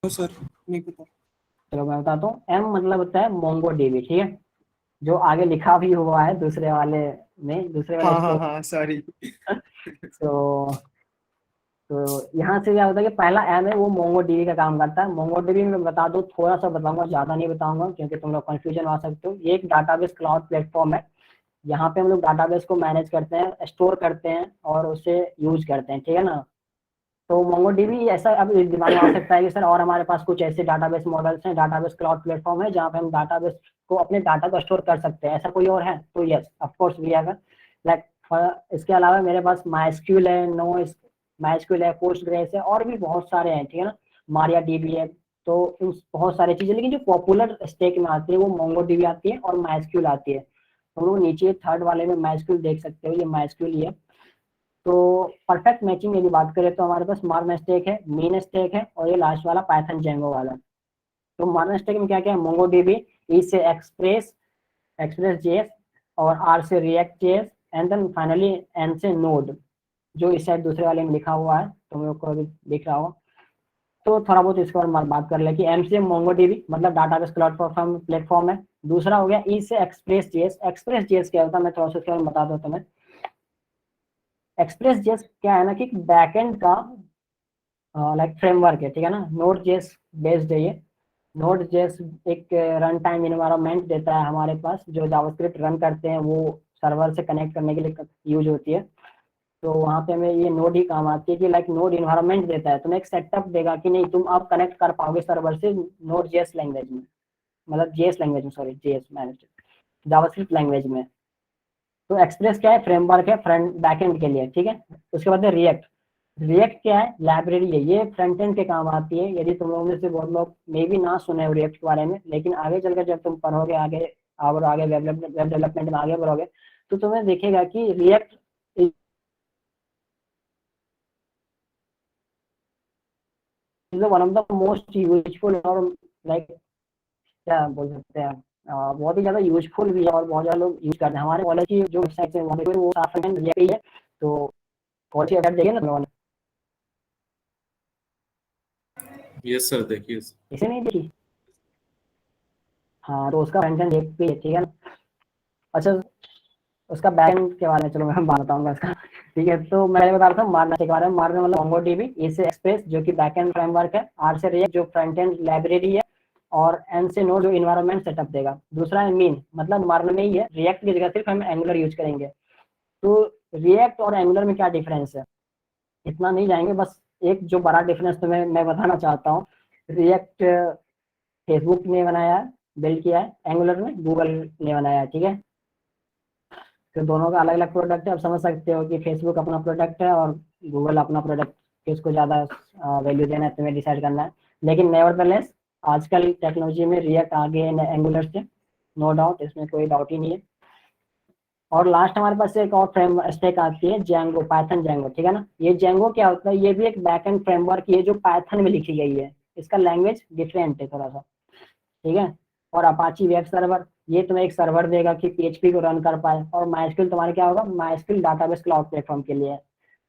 तो सर नहीं पता। चलो मैं बताता हूँ, एम मतलब होता है मोंगो डीबी, ठीक है, जो आगे लिखा भी हुआ है दूसरे वाले में, दूसरे वाले हाँ हाँ स्टैक। हाँ सॉरी। तो यहाँ से क्या होता है कि पहला एम है वो मोंगो डीबी का काम करता है। मोंगो डीबी में बता दो, थोड़ा सा बताऊंगा, ज्यादा नहीं बताऊंगा क्योंकि तुम लोग कंफ्यूजन आ सकते हो। ये एक डाटाबेस क्लाउड प्लेटफॉर्म है, यहाँ पे हम लोग डाटाबेस को मैनेज करते हैं, स्टोर करते हैं और उसे यूज करते हैं, ठीक है ना। तो मोंगोडीबी ऐसा अब दिमाग में आ सकता है कि सर और हमारे पास कुछ ऐसे डाटाबेस मॉडल्स हैं, डाटाबेस क्लाउड प्लेटफॉर्म है जहाँ पे हम डाटाबेस को अपने डाटा को स्टोर कर सकते हैं, ऐसा कोई और है? तो yes of course we have. Like इसके अलावा मेरे पास माइस्क्यूल है, नो माइस्क्यूल है, पोस्टग्रेस है, और भी बहुत सारे हैं, ठीक है ना, मारिया डीबी है। तो बहुत सारी चीजें, लेकिन जो पॉपुलर स्टेक में आती है वो मोंगोडीबी आती है और माइस्क्यूल आती है। तो लोग नीचे थर्ड वाले में माइस्क्यूल देख सकते हो, ये माइस्क्यूल ही है। तो परफेक्ट मैचिंग यदि बात करें तो हमारे पास मार्न स्टैक है, मीन स्टैक है, और ये लास्ट वाला पाइथन जेंगो वाला। तो मार्न स्टैक में क्या क्या है, मोंगोडीबी, ई से एक्सप्रेस जेएस, और आर से React JS, and then finally N से नोड, जो इस साइड दूसरे वाले में लिखा हुआ है, तुम लोग को अभी दिख रहा हो। तो थोड़ा बहुत इसके बारे में बात कर ले कि एम से मोंगोडीबी मतलब डाटाबेस क्लाउड प्लेटफॉर्म है। दूसरा हो गया ई से एक्सप्रेस जेएस क्या होता है, मैं थोड़ा सा इसके बारे में बता दूं तुम्हें। एक्सप्रेस जेएस क्या है ना कि बैकएंड का लाइक फ्रेमवर्क है, ठीक है ना, नोड जेएस बेस्ड है ये। नोड जेएस एक रन टाइम इन्वायरमेंट देता है हमारे पास, जो जावास्क्रिप्ट रन करते हैं वो सर्वर से कनेक्ट करने के लिए यूज होती है। तो वहाँ पे हमें ये नोड ही काम आती है कि लाइक नोड इन्वायरमेंट देता है, तुम्हें एक सेटअप देगा कि नहीं तुम आप कनेक्ट कर पाओगे सर्वर से नोड जेएस लैंग्वेज में, मतलब जेएस लैंग्वेज में, sorry JS manage JavaScript language में। तो एक्सप्रेस क्या है, फ्रेमवर्क है फ्रंट बैकएंड के लिए, ठीक है। उसके बाद रिएक्ट, रिएक्ट क्या है, लाइब्रेरी है, ये फ्रंट एंड के काम आती है। यदि तुम लोगों में से बहुत लोग मे भी ना सुने हो रिएक्ट के बारे में, लेकिन आगे चलकर जब तुम पढ़ोगे आगे और आगे वेब डेवलपमेंट में आगे बढ़ोगे तो तुम्हें देखेगा कि react is one of the most useful और लाइक क्या बोल सकते हैं बहुत ही ज्यादा यूजफुल भी है और बहुत ज्यादा लोग यूज करते हैं। हमारे कॉलेज की जो वेबसाइट है वहाँ पे वो साफ रिएक्ट ही है। तो कॉलेज की वेबसाइट देखिए ना तुम लोगों ने, यस सर, देखिए। इसे नहीं देखी? हाँ तो उसका फ्रंट एंड देख भी है, ठीक है ना। अच्छा उसका बैक एंड के बारे में चलो मैं बात बताऊंगा इसका, ठीक है। तो मैं बता रहा था मारना के बारे में। मारना मतलब मोंगोडीबी, ए से एक्सप्रेस जो कि बैक एंड फ्रेमवर्क है, आर से रिएक्ट जो फ्रंट एंड लाइब्रेरी है, और एन से नोड जो इन्वायरमेंट सेटअप देगा। दूसरा है मीन, मतलब मारना में ही है, रिएक्ट की जगह सिर्फ हम एंगुलर यूज करेंगे। तो रिएक्ट और एंगुलर में क्या डिफरेंस है इतना नहीं जाएंगे, बस एक जो बड़ा डिफरेंस तुम्हें मैं बताना चाहता हूँ। रिएक्ट फेसबुक ने बनाया है, बिल्ड किया है, एंगुलर में गूगल ने बनाया है, ठीक है। तो दोनों का अलग अलग प्रोडक्ट है। आप समझ सकते हो कि फेसबुक अपना प्रोडक्ट है और गूगल अपना प्रोडक्ट, किसको ज़्यादा वैल्यू देना है तुम्हें डिसाइड करना है। लेकिन नेवरदलेस आजकल टेक्नोलॉजी में रिएक्ट आगे है एंगुलर से, नो डाउट, इसमें कोई डाउट ही नहीं है। और लास्ट हमारे पास एक और फ्रेम स्टैक आती है जेंगो, पाइथन जेंगो, ठीक है ना। ये जेंगो क्या होता है, ये भी एक बैक एंड फ्रेमवर्क है जो पाइथन में लिखी गई है। इसका लैंग्वेज डिफरेंट है थोड़ा सा, ठीक है। और अपाची वेब सर्वर, ये तुम्हें एक सर्वर देगा कि पीएचपी को रन कर पाए। और माइस्क्यूएल तुम्हारे क्या होगा, माइस्क्यूएल डाटाबेस क्लाउड प्लेटफॉर्म के लिए है।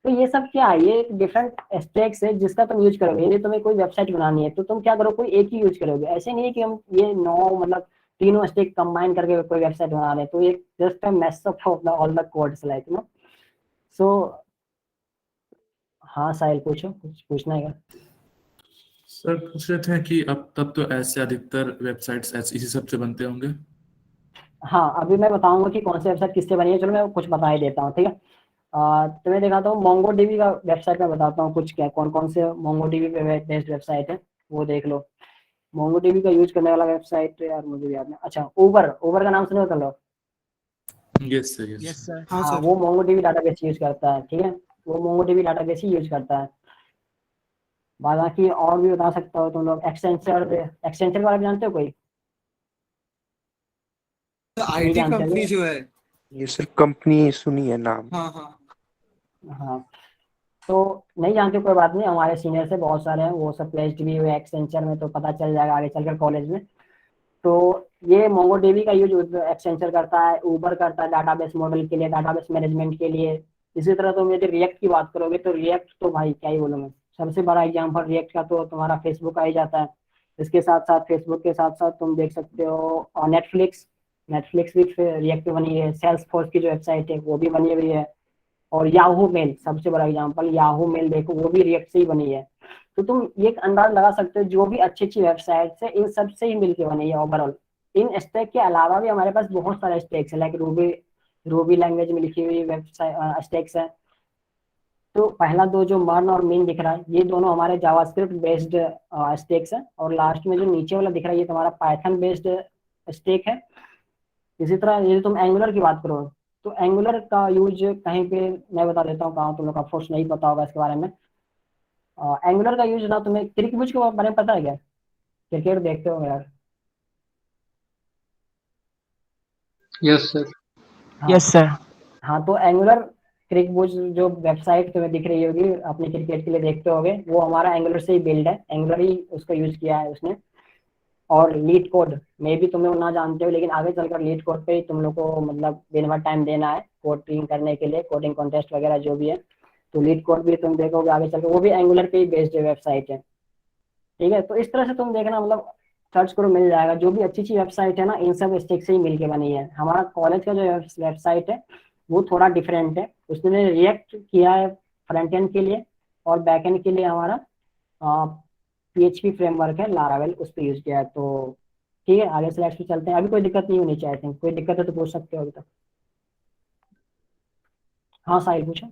तो ये सब क्या है, ये एक डिफरेंट स्टैक्स है जिसका तुम यूज करोगे। यदि तुम्हें कोई वेबसाइट बनानी है तो तुम क्या करो, कोई एक ही यूज करोगे। ऐसे नहीं है कि हम ये 9 मतलब तीनों स्टैक कंबाइन करके कोई वेबसाइट बना रहे हैं, तो ये just a mash up of the all the codes like no. So हाँ साहिल पूछो, कुछ पूछना है क्या? सर पूछ रहे थे कि अब तब तो ऐसे अधिकतर वेबसाइट्स ऐसे इसी सब से बनते होंगे। हाँ अभी मैं बताऊंगा कि कौन सी वेबसाइट किससे बनी है। चलो मैं कुछ बता ही देता हूँ, ठीक है। तुम्हें दिखाता हूँ मोंगो डीबी का वेबसाइट में बताता हूँ कुछ क्या कौन कौन से मोंगो डीबी पे बेस्ड वेबसाइट है, वो देख लो। मोंगो डीबी का यूज करने वाला वेबसाइट यार मुझे भी याद नहीं। अच्छा ऊबर, ऊबर का नाम सुने हो तुम लोग? Yes sir, Yes, yes. sir. हाँ हाँ सर। वो मोंगो डीबी डाटाबेस यूज करता है, ठीक है। वो मोंगो डीबी डाटाबेस ही यूज करता है। बाकी और भी बता सकता हो तुम लोग। एक्सटेंसर, एक्सटेंसर के बारे में जानते हो कोई? नहीं आईटी जानते कंपनी हो? जो है। ये सर कंपनी सुनी है नाम। हाँ हाँ। हाँ तो नहीं जानते कोई बात नहीं, हमारे सीनियर से बहुत सारे हैं, वो सब प्लेस्ड भी हुए एक्सटेंचर में, तो पता चल जाएगा आगे चलकर कॉलेज में। तो ये मोंगोडीबी का यूज एक्सटेंचर करता है, ऊबर करता है डाटाबेस मॉडल के लिए, डाटाबेस मैनेजमेंट के लिए। इसी तरह तुम यदि रिएक्ट की बात करोगे तो रिएक्ट तो भाई क्या ही बोलूं मैं, सबसे बड़ा एग्जाम्पल रिएक्ट का तो तुम्हारा फेसबुक आ ही जाता है। इसके साथ साथ फेसबुक के साथ साथ तुम देख सकते हो नेटफ्लिक्स, नेटफ्लिक्स भी रिएक्ट पे बनी है। सेल्स फोर्स की जो वेबसाइट है वो भी बनी हुई है। और याहू मेल, सबसे बड़ा एग्जांपल, याहू मेल देखो वो भी रिएक्ट से ही बनी है। तो तुम ये एक अंदाज लगा सकते हो जो भी अच्छी अच्छी वेबसाइट्स है इन सब से ही मिलकर बनी है ओवरऑल। इन स्टैक के अलावा भी हमारे पास बहुत सारे स्टैक्स है, लाइक रूबी, रूबी लैंग्वेज में लिखी हुई वेबसाइट स्टैक्स है। तो पहला दो जो मर्न और मीन दिख रहा है ये दोनों हमारे जावास्क्रिप्ट बेस्ड स्टैक्स है। और लास्ट में जो नीचे वाला दिख रहा है ये तुम्हारा पाइथन बेस्ड स्टैक है। इसी तरह यदि तुम एंगुलर की बात करो तो एंगुलर का यूज कहीं पे मैं बता देता हूँ कहाँ, तुम लोग का फोर्स नहीं पता होगा इसके बारे में। एंगुलर का यूज ना, तुम्हें त्रिभुज के बारे में पता है क्या? क्रिकेट देखते हो यार? Yes sir. हाँ Yes, sir. हाँ तो एंगुलर क्रिकबुज जो वेबसाइट तुम्हें दिख रही होगी अपने क्रिकेट के लिए देखते होगे, वो हमारा एंगुलर से ही बिल्ड है, एंगुलर ही उसको यूज किया है उसने। और लीड कोड में भी तुम लोग ना जानते हो, लेकिन आगे चलकर लीड कोड पे ही तुम लोग को मतलब दिन भर टाइम देना है कोडिंग करने के लिए, कोडिंग कॉन्टेस्ट वगैरह जो भी है। तो लीड कोड भी तुम देखोगे आगे चलकर, वो भी एंगुलर पे ही बेस्ड वेबसाइट है, ठीक है। तो इस तरह से तुम देखना, मतलब सर्च करो मिल जाएगा। जो भी अच्छी अच्छी वेबसाइट है ना इन सब स्टेक से ही मिलके बनी है। हमारा कॉलेज का जो वेबसाइट है वो थोड़ा डिफरेंट है, उसने रिएक्ट किया है फ्रंट एंड के लिए, और बैक एंड के लिए हमारा PHP फ्रेमवर्क है लारावेल, उस पर यूज किया है। तो ठीक है, आगे स्लाइड्स पे चलते हैं। अभी कोई दिक्कत नहीं होनी चाहिए, आई थिंक। कोई दिक्कत है तो पूछ सकते हो अभी तक। हाँ साहिल पूछो।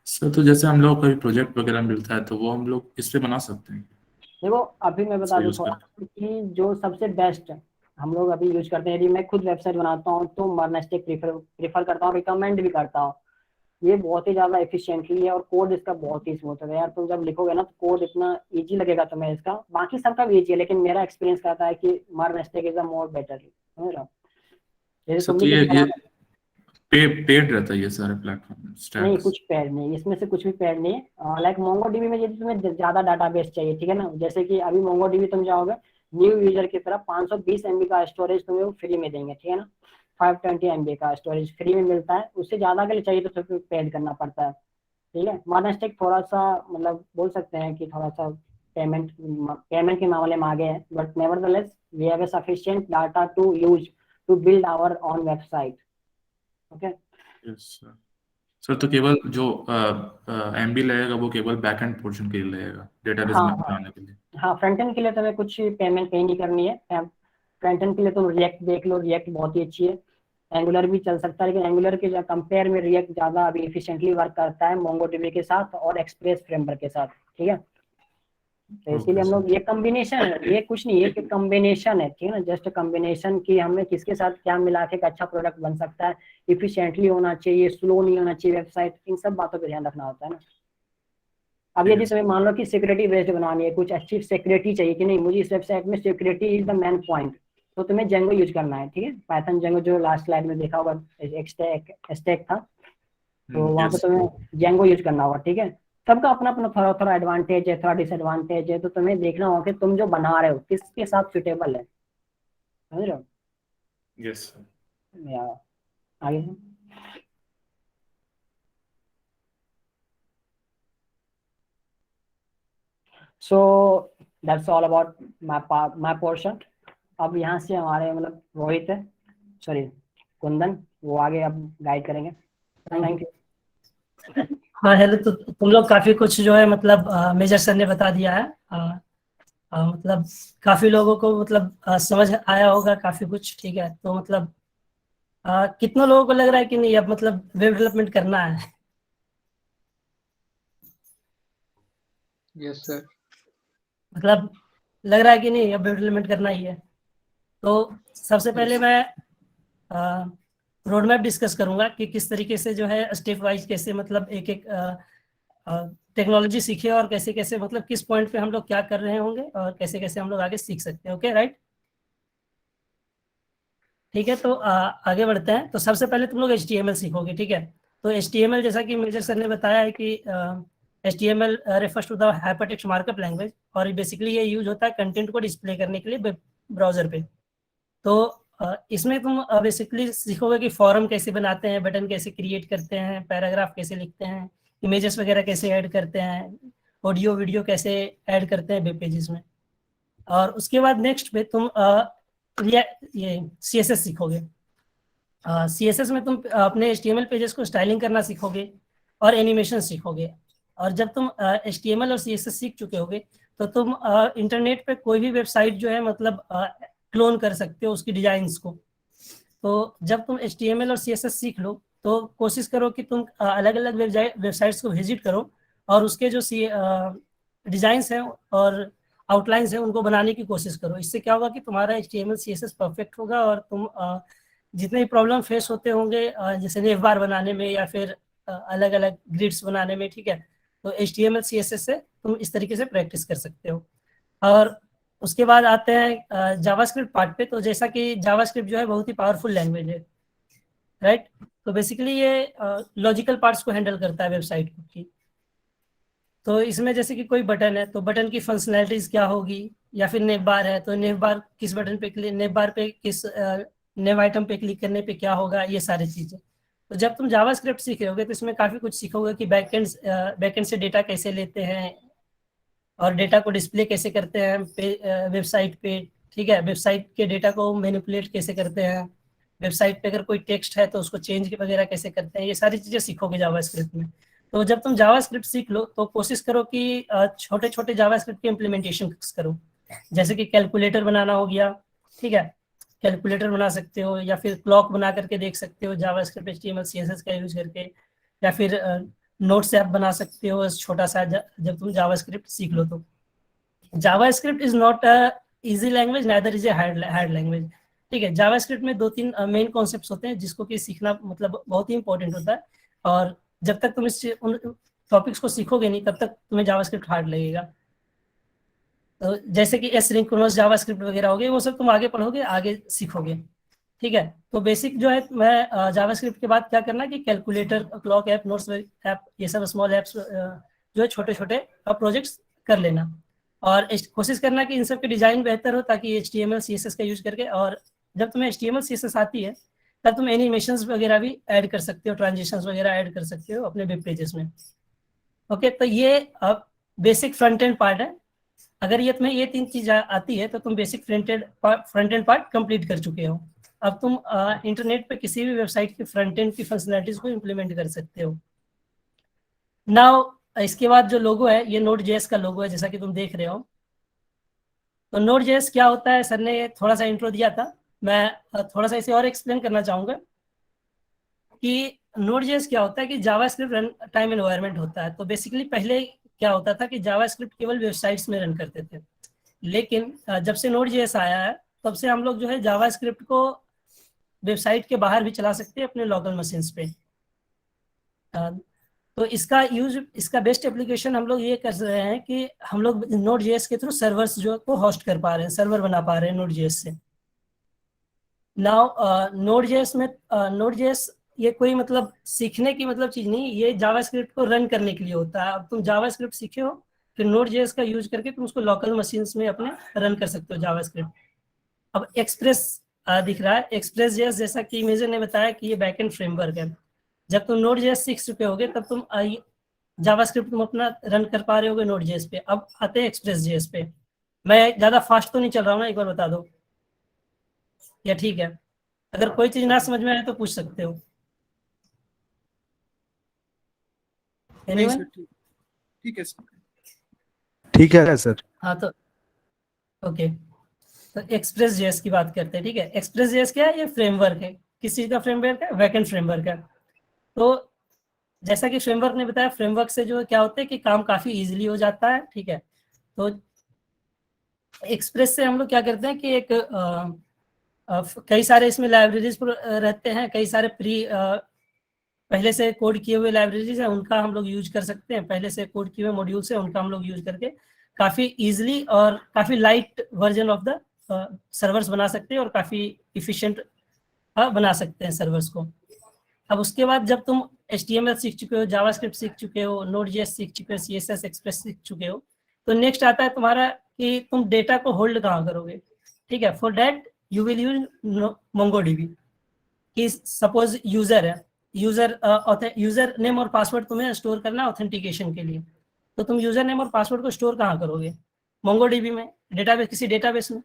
सर तो जैसे हम लोग को कोई प्रोजेक्ट वगैरह मिलता है तो वो हम लोग इस पे बना सकते हैं, देखो अभी मैं बता इसको दूं यूज थोड़ा करके। कि जो सबसे बेस्ट हम लोग अभी यूज करते हैं, यदि मैं खुद वेबसाइट बनाता हूँ तो मर्नस्टिक प्रीफर करता हूँ, रिकमेंड भी करता हूँ। ये बहुत ही ज्यादा एफिशिएंटली है और कोड इसका बहुत ही स्मूथ है यार। तुम जब लिखोगे ना तो कोड इतना इजी लगेगा तुम्हें इसका। बाकी सबका भी इजी है, लेकिन मेरा एक्सपीरियंस कहता है कि मर्नस्टिक इज अ मोर बेटर, समझ रहे हो? जैसे सर तुम तो भी कुछ ये बनाना। पेड रहता है ये सारे प्लेटफॉर्म नहीं, स्टैक्स? कुछ पेड नहीं, इसमें से कुछ भी पेड नहीं है। लाइक मोंगोडीबी में यदि तुम्हें ज्यादा डाटाबेस चाहिए, ठीक है ना, जैसे कि अभी मोंगोडीबी तुम जाओगे न्यू यूजर की तरफ, 520 MB का स्टोरेज तुम्हें वो फ्री में देंगे, ठीक है ना। 520 MB का स्टोरेज फ्री में मिलता है। उससे ज्यादा के लिए चाहिए तो तुम्हें पेड करना पड़ता है, ठीक है। मॉडर्नस्टेक थोड़ा सा मतलब बोल सकते हैं कि थोड़ा सा पेमेंट के मामले में आगे है, but nevertheless we have a sufficient data to use to build our own website. Okay. Yes sir. Sir तो केवल जो एमबी लगेगा वो केवल बैकएंड पोर्शन के लिए लगेगा, डेटाबेस हाँ में हाँ बनाने के लिए? हाँ, फ्रंट एंड के लिए तुम्हें कुछ पेमेंट पे नहीं करनी है। फ्रंट एंड के लिए तुम रिएक्ट देख लो, रिएक्ट बहुत ही अच्छी है। एंगुलर भी चल सकता है, लेकिन एंगुलर के कंपेयर में रिएक्ट ज्यादा अभी इफिशिएंटली वर्क करता है मोंगोडीबी के साथ और एक्सप्रेस फ्रेमवर्क के साथ, ठीक है। तो इसीलिए ओके हम सर। लोग, ये कम्बिनेशन है, ये कुछ नहीं है कि कम्बिनेशन है, ठीक है ना, जस्ट कम्बिनेशन की हमें किसके साथ क्या मिला के एक अच्छा प्रोडक्ट बन सकता है। इफिशिएंटली होना चाहिए, स्लो नहीं होना चाहिए वेबसाइट, इन सब बातों पर ध्यान रखना होता है ना। अब ठीक है यदि तुम्हें मान लो कि सिक्योरिटी बेस्ड बनानी है, कुछ अच्छी सिक्योरिटी चाहिए कि नहीं, मुझे इस वेबसाइट में security is the main point, तो तुम्हें जेंगो यूज करना है, ठीक है। पाइथन जेंगो जो लास्ट स्लाइड में देखा होगा, एक स्टैक था, तो वहां पे यस। तुम्हें जेंगो यूज करना होगा, ठीक है। सबका अपना अपना थोड़ा थोड़ा एडवांटेज है, थोड़ा डिसएडवांटेज है, तो तुम्हें देखना होगा कि तुम जो बना रहे हो किसके साथ सुटेबल है, समझ रहे हो? Yes sir. या आगे। So that's all about my portion. अब यहाँ से हमारे मतलब रोहित है, सॉरी कुंदन, वो आगे अब गाइड करेंगे। Thank you. हाँ हेलो, तो तुम लोग काफी कुछ जो है मतलब मेजर सर ने बता दिया है। मतलब काफी लोगों को मतलब समझ आया होगा काफी कुछ, ठीक है। तो मतलब कितने लोगों को लग रहा है कि नहीं अब मतलब वेब डेवलपमेंट करना है? Yes sir. मतलब लग रहा है कि नहीं अब वेब डेवलपमेंट करना ही है? तो सबसे पहले यस। मैं रोड मैप डिस्कस करूंगा कि किस तरीके से जो है स्टेप वाइज कैसे मतलब एक एक टेक्नोलॉजी सीखे और कैसे कैसे मतलब किस पॉइंट पे हम लोग क्या कर रहे होंगे और कैसे कैसे हम लोग आगे सीख सकते हैं। ओके राइट, ठीक है। तो आगे बढ़ते हैं। तो सबसे पहले तुम लोग HTML सीखोगे, ठीक है। तो HTML जैसा कि मेजर सर ने बताया है कि HTML refers to the hypertext markup language, और बेसिकली ये यूज होता है कंटेंट को डिस्प्ले करने के लिए वेब ब्राउजर पे। तो इसमें तुम बेसिकली सीखोगे कि फॉर्म कैसे बनाते हैं, बटन कैसे क्रिएट करते हैं, पैराग्राफ कैसे लिखते हैं, इमेजेस वगैरह कैसे ऐड करते हैं, ऑडियो वीडियो कैसे ऐड करते हैं वेब पेजेस में। और उसके बाद नेक्स्ट पे तुम ये CSS सीखोगे। CSS में तुम अपने HTML पेजेस को स्टाइलिंग करना सीखोगे और एनिमेशन सीखोगे। और जब तुम HTML और CSS सीख चुके होगे तो तुम इंटरनेट पे कोई भी वेबसाइट जो है मतलब क्लोन कर सकते हो उसकी डिजाइन्स को। तो जब तुम HTML और CSS सीख लो तो कोशिश करो कि तुम अलग अलग वेबसाइट्स को विजिट करो और उसके जो डिजाइन्स हैं और आउटलाइंस हैं उनको बनाने की कोशिश करो। इससे क्या होगा कि तुम्हारा HTML CSS परफेक्ट होगा और तुम जितने भी प्रॉब्लम फेस होते होंगे जैसे नेव बार बनाने में या फिर अलग अलग ग्रिड्स बनाने में, ठीक है, तो HTML CSS से तुम इस तरीके से प्रैक्टिस कर सकते हो। और उसके बाद आते हैं जावास्क्रिप्ट पार्ट पे। तो जैसा कि जावास्क्रिप्ट जो है बहुत ही पावरफुल लैंग्वेज है, राइट। तो बेसिकली ये लॉजिकल पार्ट्स को हैंडल करता है वेबसाइट की। तो इसमें जैसे कि कोई बटन है तो बटन की फंक्शनैलिटीज क्या होगी, या फिर नेव बार है तो नेव बार किस बटन पे क्लिक, नेव बार पे किस नेव आइटम पे क्लिक करने पे क्या होगा, ये सारी चीजें। तो जब तुम जावास्क्रिप्ट सीख रहे होगे तो इसमें काफी कुछ सीखोगे कि बैकएंड से डेटा कैसे लेते हैं और डेटा को डिस्प्ले कैसे करते हैं वेबसाइट पे, ठीक है। वेबसाइट के डेटा को मैनिपुलेट कैसे करते हैं, वेबसाइट पे अगर कोई टेक्स्ट है तो उसको चेंज वगैरह कैसे करते हैं, ये सारी चीज़ें सीखोगे जावास्क्रिप्ट में। तो जब तुम जावास्क्रिप्ट सीख लो तो कोशिश करो कि छोटे छोटे जावास्क्रिप्ट के इम्प्लीमेंटेशन करो, जैसे कि कैलकुलेटर बनाना हो गया, ठीक है, कैलकुलेटर बना सकते हो, या फिर क्लॉक बना करके देख सकते हो जावास्क्रिप्ट HTML CSS का यूज करके, या फिर नोट्स ऐप बना सकते हो छोटा सा जब तुम जावास्क्रिप्ट सीख लो तो। JavaScript is not a easy language, neither is a hard language, ठीक है। जावास्क्रिप्ट में 2-3 मेन कॉन्सेप्ट्स होते हैं जिसको कि सीखना मतलब बहुत ही इंपॉर्टेंट होता है, और जब तक तुम उन टॉपिक्स को सीखोगे नहीं तब तक तुम्हें जावास्क्रिप्ट हार्ड लगेगा। तो जैसे कि एसिंक्रोनस जावास्क्रिप्ट वगैरह हो गए, वो सब तुम आगे पढ़ोगे, आगे सीखोगे, ठीक है। तो बेसिक जो है, मैं जावास्क्रिप्ट के बाद क्या करना है कि calculator, clock app, notes app, ये सब स्मॉल ऐप्स जो है छोटे छोटे प्रोजेक्ट्स कर लेना, और कोशिश करना कि इन सब की डिजाइन बेहतर हो ताकि HTML CSS का यूज करके, और जब तुम्हें HTML CSS आती है तब तुम एनिमेशंस वगैरह भी ऐड कर सकते हो, ट्रांजिशंस वगैरह ऐड कर सकते हो अपने वेब पेजेस में। ओके, तो ये अब बेसिक फ्रंट एंड पार्ट है। अगर ये तुम्हें ये 3 चीज आती है तो तुम basic front end part complete कर चुके हो। अब तुम इंटरनेट पे किसी भी वेबसाइट की फ्रंट एंड की फंक्शनलिटीज को इम्प्लीमेंट कर सकते हो। नाउ इसके बाद जो लोगो है, ये Node.js का लोगो है, जैसा कि तुम देख रहे हो। तो Node.js क्या होता है, सर ने थोड़ा सा इंट्रो दिया था, मैं थोड़ा सा इसे और एक्सप्लेन करना चाहूंगा कि Node.js क्या होता है कि जावास्क्रिप्ट रन टाइम एनवायरनमेंट होता है। तो बेसिकली पहले क्या होता था कि जावास्क्रिप्ट केवल वेबसाइट्स में रन करते थे, लेकिन जब से Node.js आया है तब से हम लोग जो है जावास्क्रिप्ट को वेबसाइट के बाहर भी चला सकते हैं अपने लोकल मशीन्स पे। तो इसका बेस्ट एप्लीकेशन हम लोग ये कर रहे हैं कि हम लोग Node.js के थ्रू सर्वर्स जो को होस्ट कर पा रहे हैं, सर्वर बना पा रहे हैं Node.js से। नाउ Node.js ये कोई मतलब सीखने की मतलब चीज नहीं, ये जावास्क्रिप्ट को रन करने के लिए होता है। अब तुम जावास्क्रिप्ट सीखे हो, फिर Node.js का यूज करके तुम उसको लोकल मशीन्स में अपने रन कर सकते हो जावास्क्रिप्ट। अब एक्सप्रेस दिख रहा है, एक्सप्रेस.js, जैसा कि मेजर ने बताया कि ये बैकएंड फ्रेमवर्क है। जब तुम Node.js सीख चुके होगे तब तुम जावास्क्रिप्ट तुम अपना रन कर पा रहे होगे Node.js पे। अब आते हैं एक्सप्रेस.js पे। मैं ज्यादा फास्ट तो नहीं चल रहा हूँ ना, एक बार बता दो या ठीक है? अगर कोई चीज ना समझ में आए तो पूछ सकते हो। नहीं Anyone? सर, ठीक है सर। ठीक है सर। हाँ, तो ओके, तो एक्सप्रेस.js की बात करते हैं, ठीक है। एक्सप्रेस.js क्या है? ये फ्रेमवर्क है। किस चीज का फ्रेमवर्क है? बैकएंड फ्रेमवर्क है। तो जैसा कि फ्रेमवर्क ने बताया, फ्रेमवर्क से जो क्या होता है कि काम काफी इजीली हो जाता है, ठीक है। तो एक्सप्रेस से हम लोग क्या करते हैं कि एक कई सारे इसमें लाइब्रेरीज रहते हैं, कई सारे पहले से कोड किए हुए लाइब्रेरीज हैं, उनका हम लोग यूज कर सकते हैं। पहले से कोड किए हुए मॉड्यूल्स हैं, उनका हम लोग यूज करके काफी इजीली और काफी light version of the servers बना सकते हैं और काफी इफिशिएंट बना सकते हैं सर्वर्स को। अब उसके बाद जब तुम HTML सीख चुके हो, जावास्क्रिप्ट सीख चुके हो, Node.js सीख चुके हो, CSS एक्सप्रेस सीख चुके हो, तो नेक्स्ट आता है तुम्हारा कि तुम डेटा को होल्ड कहाँ करोगे, ठीक है। For that you will use MongoDB। कि सपोज यूजर है, यूजर नेम और पासवर्ड तुम्हें स्टोर करना है ऑथेंटिकेशन के लिए, तो तुम यूजर नेम और पासवर्ड को स्टोर कहाँ करोगे? MongoDB में, डेटाबेस, किसी डेटाबेस में।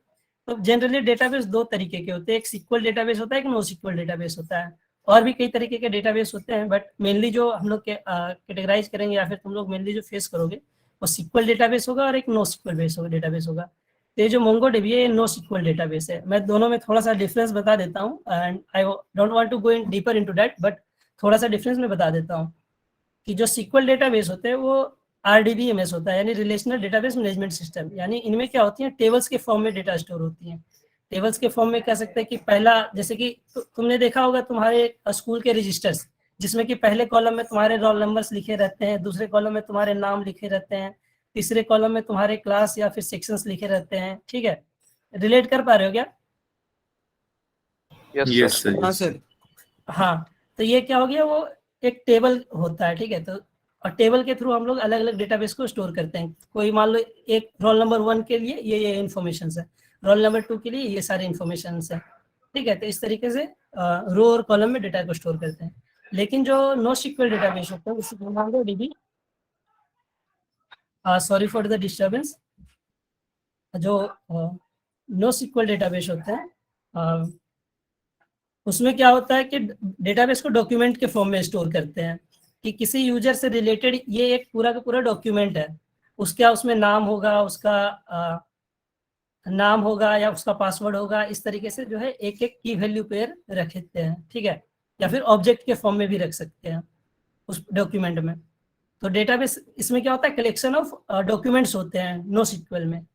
तो जनरली डेटाबेस 2 तरीके के होते हैं, एक SQL डेटाबेस होता है, एक NoSQL डेटाबेस होता है, और भी कई तरीके के डेटाबेस होते हैं, बट मेनली जो हम लोग कैटेगराइज करेंगे या फिर तुम लोग मेनली जो फेस करोगे वो SQL डेटाबेस होगा और एक NoSQL डेटाबेस होगा। तो ये जो MongoDB है, ये NoSQL डेटाबेस है। मैं दोनों में थोड़ा सा डिफरेंस बता देता हूँ, and I don't want to go in deeper into that, but थोड़ा सा डिफरेंस मैं बता देता हूँ कि जो SQL डेटाबेस होते हैं वो RDBMS होता है, यानी रिलेशनल डेटाबेस मैनेजमेंट सिस्टम। यानी इनमें क्या होती है, टेबल्स के फॉर्म में डेटा स्टोर होती हैं। टेबल्स के फॉर्म में कह सकते हैं कि पहला, जैसे कि तुमने देखा होगा तुम्हारे स्कूल के रजिस्टर्स, जिसमें कि पहले कॉलम में तुम्हारे रोल नंबर्स लिखे रहते हैं, दूसरे कॉलम में तुम्हारे नाम लिखे रहते हैं, तीसरे कॉलम में तुम्हारे क्लास या फिर सेक्शंस लिखे रहते हैं, ठीक है। रिलेट कर पा रहे हो क्या? Yes sir. हाँ सर। हाँ, तो ये क्या हो गया, वो एक टेबल होता है, ठीक है। तो और टेबल के थ्रू हम लोग अलग अलग डेटाबेस को स्टोर करते हैं। कोई मान लो एक रोल नंबर 1 के लिए ये इन्फॉर्मेशन है, रोल नंबर 2 के लिए ये सारे इन्फॉर्मेशन है, ठीक है। तो इस तरीके से रो और कॉलम में डेटा को स्टोर करते हैं। लेकिन जो NoSQL डेटाबेस होता है, उसको MongoDB, sorry for the disturbance, जो NoSQL डेटाबेस होता है, उसमें क्या होता है कि डेटाबेस को डॉक्यूमेंट के फॉर्म में स्टोर करते हैं, कि किसी यूजर से रिलेटेड ये एक पूरा का पूरा डॉक्यूमेंट है, उसका उसमें नाम होगा, उसका नाम होगा या उसका पासवर्ड होगा, इस तरीके से जो है एक एक की वैल्यू पेयर रखते हैं, ठीक है, या फिर ऑब्जेक्ट के फॉर्म में भी रख सकते हैं उस डॉक्यूमेंट में। तो डेटाबेस इसमें क्या होता है, कलेक्शन ऑफ डॉक्यूमेंट्स होते हैं NoSQL में,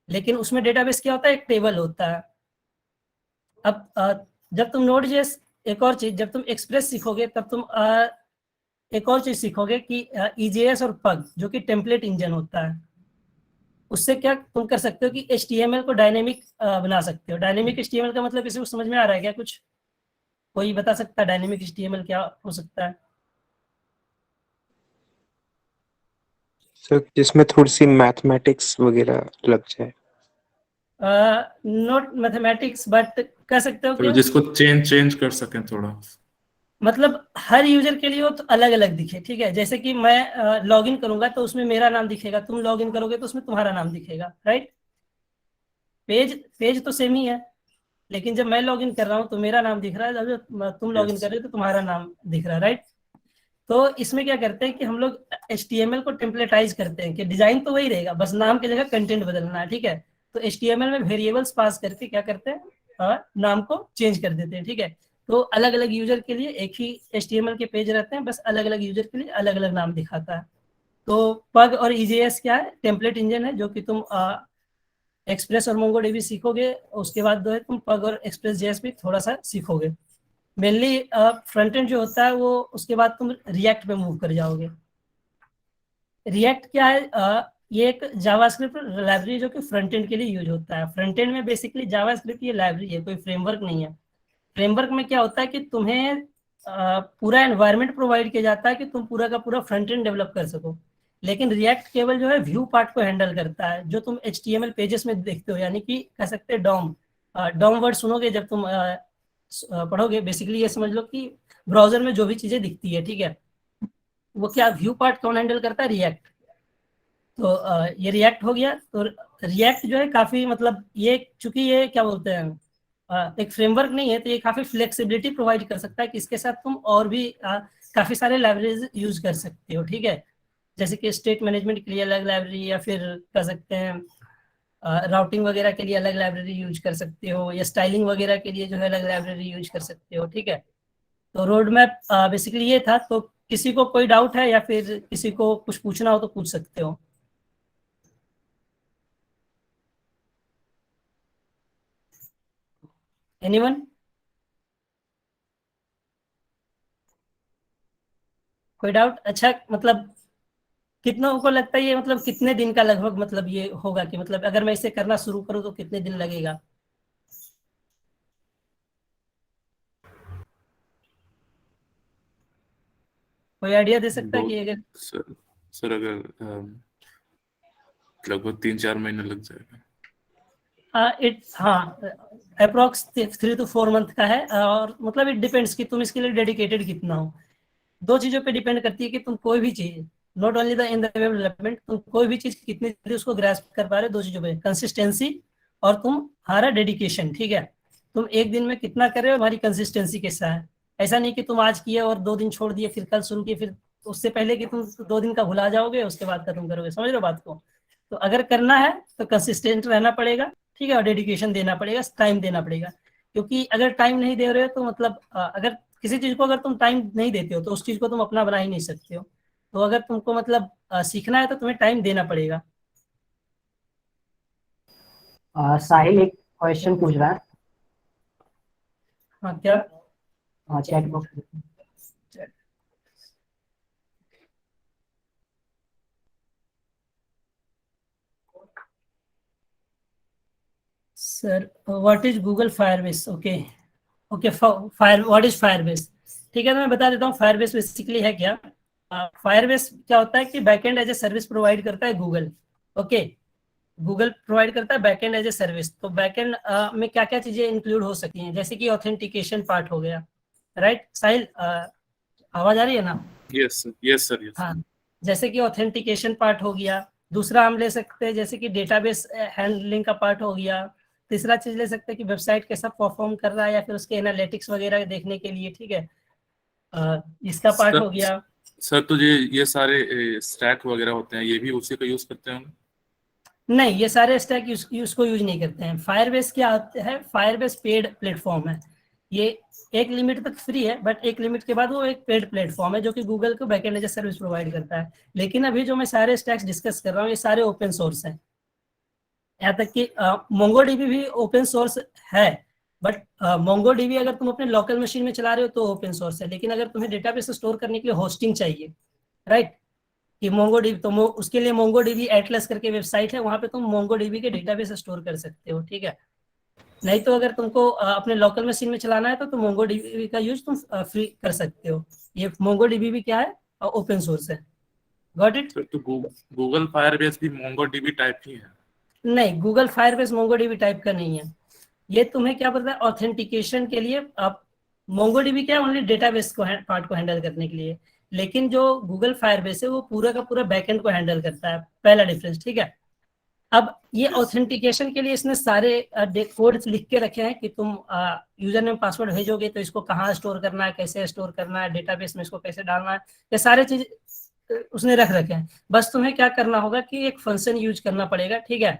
लेकिन उसमें डेटाबेस क्या होता है, एक टेबल होता है। अब जब तुम Node.js, एक और चीज, जब तुम एक्सप्रेस सीखोगे तब तुम एक और चीज सीखोगे कि EJS और पग जो कि टेम्पलेट इंजन होता है, उससे क्या तुम कर सकते हो कि HTML को डायनेमिक बना सकते हो। डायनेमिक HTML का मतलब किसी को समझ में आ रहा है क्या? कुछ कोई बता सकता है डायनेमिक HTML क्या हो सकता है? सर जिसमें थोड़ी सी मैथमेटिक्स वगैरह लग जाए। नॉट मैथमेटिक्स, बट कह सकते हो चलो कि जिसको चेंज कर सकें थोड़ा। मतलब हर यूजर के लिए वो तो अलग अलग दिखे, ठीक है। जैसे कि मैं लॉगिन करूंगा तो उसमें मेरा नाम दिखेगा, तुम लॉगिन करोगे तो उसमें तुम्हारा नाम दिखेगा, राइट। पेज तो सेम ही है, लेकिन जब मैं लॉगिन कर रहा हूँ तो मेरा नाम दिख रहा है, जब तुम लॉगिन कर रहे हो तो तुम्हारा नाम दिख रहा है, राइट। तो इसमें क्या करते हैं कि हम लोग HTML को टेम्पलेटाइज करते हैं कि डिजाइन तो वही रहेगा, बस नाम की जगह कंटेंट बदलना है, ठीक है। तो HTML में वेरिएबल्स पास करके क्या करते हैं, नाम को चेंज कर देते हैं, ठीक है। तो अलग अलग यूजर के लिए एक ही HTML के पेज रहते हैं, बस अलग अलग यूजर के लिए अलग अलग नाम दिखाता है। तो पग और EJS क्या है, टेम्पलेट इंजन है, जो कि तुम एक्सप्रेस और MongoDB सीखोगे, उसके बाद जो है तुम पग और एक्सप्रेस.js भी थोड़ा सा सीखोगे। मेनली फ्रंट एंड जो होता है वो उसके बाद तुम रिएक्ट पे मूव कर जाओगे। रिएक्ट क्या है, ये एक जावास्क्रिप्ट लाइब्रेरी जो कि फ्रंट एंड के लिए यूज होता है। फ्रंट एंड में बेसिकली जावास्क्रिप्ट ये लाइब्रेरी है, कोई फ्रेमवर्क नहीं है। फ्रेमवर्क में क्या होता है कि तुम्हें पूरा एनवायरनमेंट प्रोवाइड किया जाता है कि तुम पूरा का पूरा फ्रंट एंड डेवलप कर सको, लेकिन रिएक्ट केवल जो है व्यू पार्ट को हैंडल करता है, जो तुम HTML पेजेस में देखते हो, यानी कि कह सकते हैं डॉम वर्ड सुनोगे जब तुम पढ़ोगे। बेसिकली ये समझ लो कि ब्राउजर में जो भी चीजें दिखती है, ठीक है, वो क्या व्यू पार्ट कौन हैंडल करता है, रिएक्ट। तो ये रिएक्ट हो गया। तो रिएक्ट जो है काफी, मतलब ये चूंकि ये क्या बोलते हैं, एक फ्रेमवर्क नहीं है, तो ये काफी फ्लेक्सिबिलिटी प्रोवाइड कर सकता है कि इसके साथ तुम और भी काफी सारे लाइब्रेरीज यूज कर सकते हो, ठीक है। जैसे कि स्टेट मैनेजमेंट के लिए अलग लाइब्रेरी, या फिर कह सकते हैं राउटिंग वगैरह के लिए अलग लाइब्रेरी यूज कर सकते हो, या स्टाइलिंग वगैरह के लिए जो है अलग लाइब्रेरी यूज कर सकते हो, ठीक है। तो रोड मैप बेसिकली ये था। तो किसी को कोई डाउट है या फिर किसी को कुछ पूछना हो तो पूछ सकते हो। एनीवन? कोई डाउट? अच्छा, मतलब कितनों को लगता है ये, मतलब कितने दिन का लगभग मतलब ये होगा कि मतलब अगर मैं इसे करना शुरू करूँ तो कितने दिन लगेगा? कोई आइडिया दे सकता है दो कि अगर सर अगर लगभग 3-4 महीने लग जाएगा। हाँ, अप्रोक्स 3 to 4 मंथ का है। और मतलब इट डिपेंड्स कि तुम इसके लिए डेडिकेटेड कितना हो। दो चीजों पे डिपेंड करती है कि तुम कोई भी चीज, not only the in the web development, तुम कोई भी चीज कितनी जल्दी उसको ग्रास्प कर पा रहे हो। दो चीजों पे, कंसिस्टेंसी और तुम्हारा डेडिकेशन, ठीक है। तुम एक दिन में कितना कर रहे हो, हमारी कंसिस्टेंसी कैसा है। ऐसा नहीं कि तुम आज किए और 2 दिन छोड़ दिए, फिर कल शुरू किए, फिर उससे पहले कि तुम 2 दिन का भुला जाओगे, उसके बाद खत्म करोगे। समझ रहे हो बात को? तो अगर करना है तो कंसिस्टेंट रहना पड़ेगा, ठीक है, और डेडिकेशन देना पड़ेगा, टाइम देना पड़ेगा। क्योंकि अगर टाइम नहीं दे रहे हो तो मतलब अगर किसी चीज को अगर तुम टाइम नहीं देते हो तो उस चीज को तुम अपना बना ही नहीं सकते हो। तो अगर तुमको मतलब सीखना है तो तुम्हें टाइम देना पड़ेगा। साहिल एक क्वेश्चन पूछ रहा है। हाँ, क्या? हाँ, chat box. Sir, what is Google Firebase? Okay okay, what is Firebase? ठीक है, तो मैं बता देता हूँ फायरबेस बेसिकली है क्या। फायरबेस क्या होता है कि backend as a service provide करता है गूगल। ओके, गूगल प्रोवाइड करता है बैकएंड एज ए सर्विस। तो बैकएंड में क्या क्या चीजें इंक्लूड हो सकती हैं, जैसे कि ऑथेंटिकेशन पार्ट हो गया, राइट। साहिल, आवाज आ रही है ना? Yes sir. हाँ, जैसे कि ऑथेंटिकेशन पार्ट हो गया। दूसरा हम ले सकते हैं जैसे कि डेटाबेस हैंडलिंग का पार्ट हो गया। तीसरा चीज ले सकते हैं कि वेबसाइट कैसा परफॉर्म कर रहा है, या फिर उसके एनालिटिक्स वगैरह देखने के लिए, ठीक है, इसका पार्ट हो गया। सर तो ये सारे स्टैक वगैरह होते हैं, ये भी उसी का यूज करते होंगे? नहीं, ये सारे स्टैक उसको यूज नहीं करते हैं। फायरबेस क्या है, फायरबेस पेड प्लेटफॉर्म है। ये एक लिमिट तक फ्री है, बट एक लिमिट के बाद वो एक पेड प्लेटफॉर्म है जो कि गूगल को बैकएंड एज सर्विस प्रोवाइड करता है। लेकिन अभी जो मैं सारे स्टैक्स डिस्कस कर रहा हूँ ये सारे ओपन सोर्स हैं। यहाँ तक कि मोंगोडीबी भी ओपन सोर्स है, बट मोंगोडीबी अगर तुम अपने लोकल मशीन में चला रहे हो तो ओपन सोर्स है। लेकिन अगर तुम्हें डेटाबेस स्टोर करने के लिए होस्टिंग चाहिए, राइट, कि मोंगोडीबी, तो उसके लिए मोंगोडीबी एटलस करके वेबसाइट है, वहां पे तुम मोंगोडीबी के डेटाबेस स्टोर कर सकते हो, ठीक है। नहीं तो अगर तुमको अपने लोकल मशीन में चलाना है तो मोंगोडीबी का यूज तुम फ्री कर सकते हो। ये मोंगोडीबी भी क्या है, ओपन सोर्स है। Got it? तो गूगल फायरबेस भी मोंगोडीबी टाइप ही है? नहीं, गूगल फायरबेस मोंगोडीबी टाइप का नहीं है। ये तुम्हें क्या पता है, ऑथेंटिकेशन के लिए आप, मोंगोडीबी क्या ओनली डेटाबेस को पार्ट को हैंडल करने के लिए, लेकिन जो गूगल फायरबेस है वो पूरा का पूरा बैकएंड को हैंडल करता है। पहला डिफरेंस, ठीक है। अब ये ऑथेंटिकेशन के लिए इसने सारे कोड्स लिख के रखे हैं कि तुम यूजर नेम पासवर्ड भेजोगे तो इसको कहाँ स्टोर करना है, कैसे स्टोर करना है, डेटाबेस में इसको कैसे डालना है, ये सारे चीज उसने रख रखे हैं। बस तुम्हें क्या करना होगा कि एक फंक्शन यूज करना पड़ेगा, ठीक है।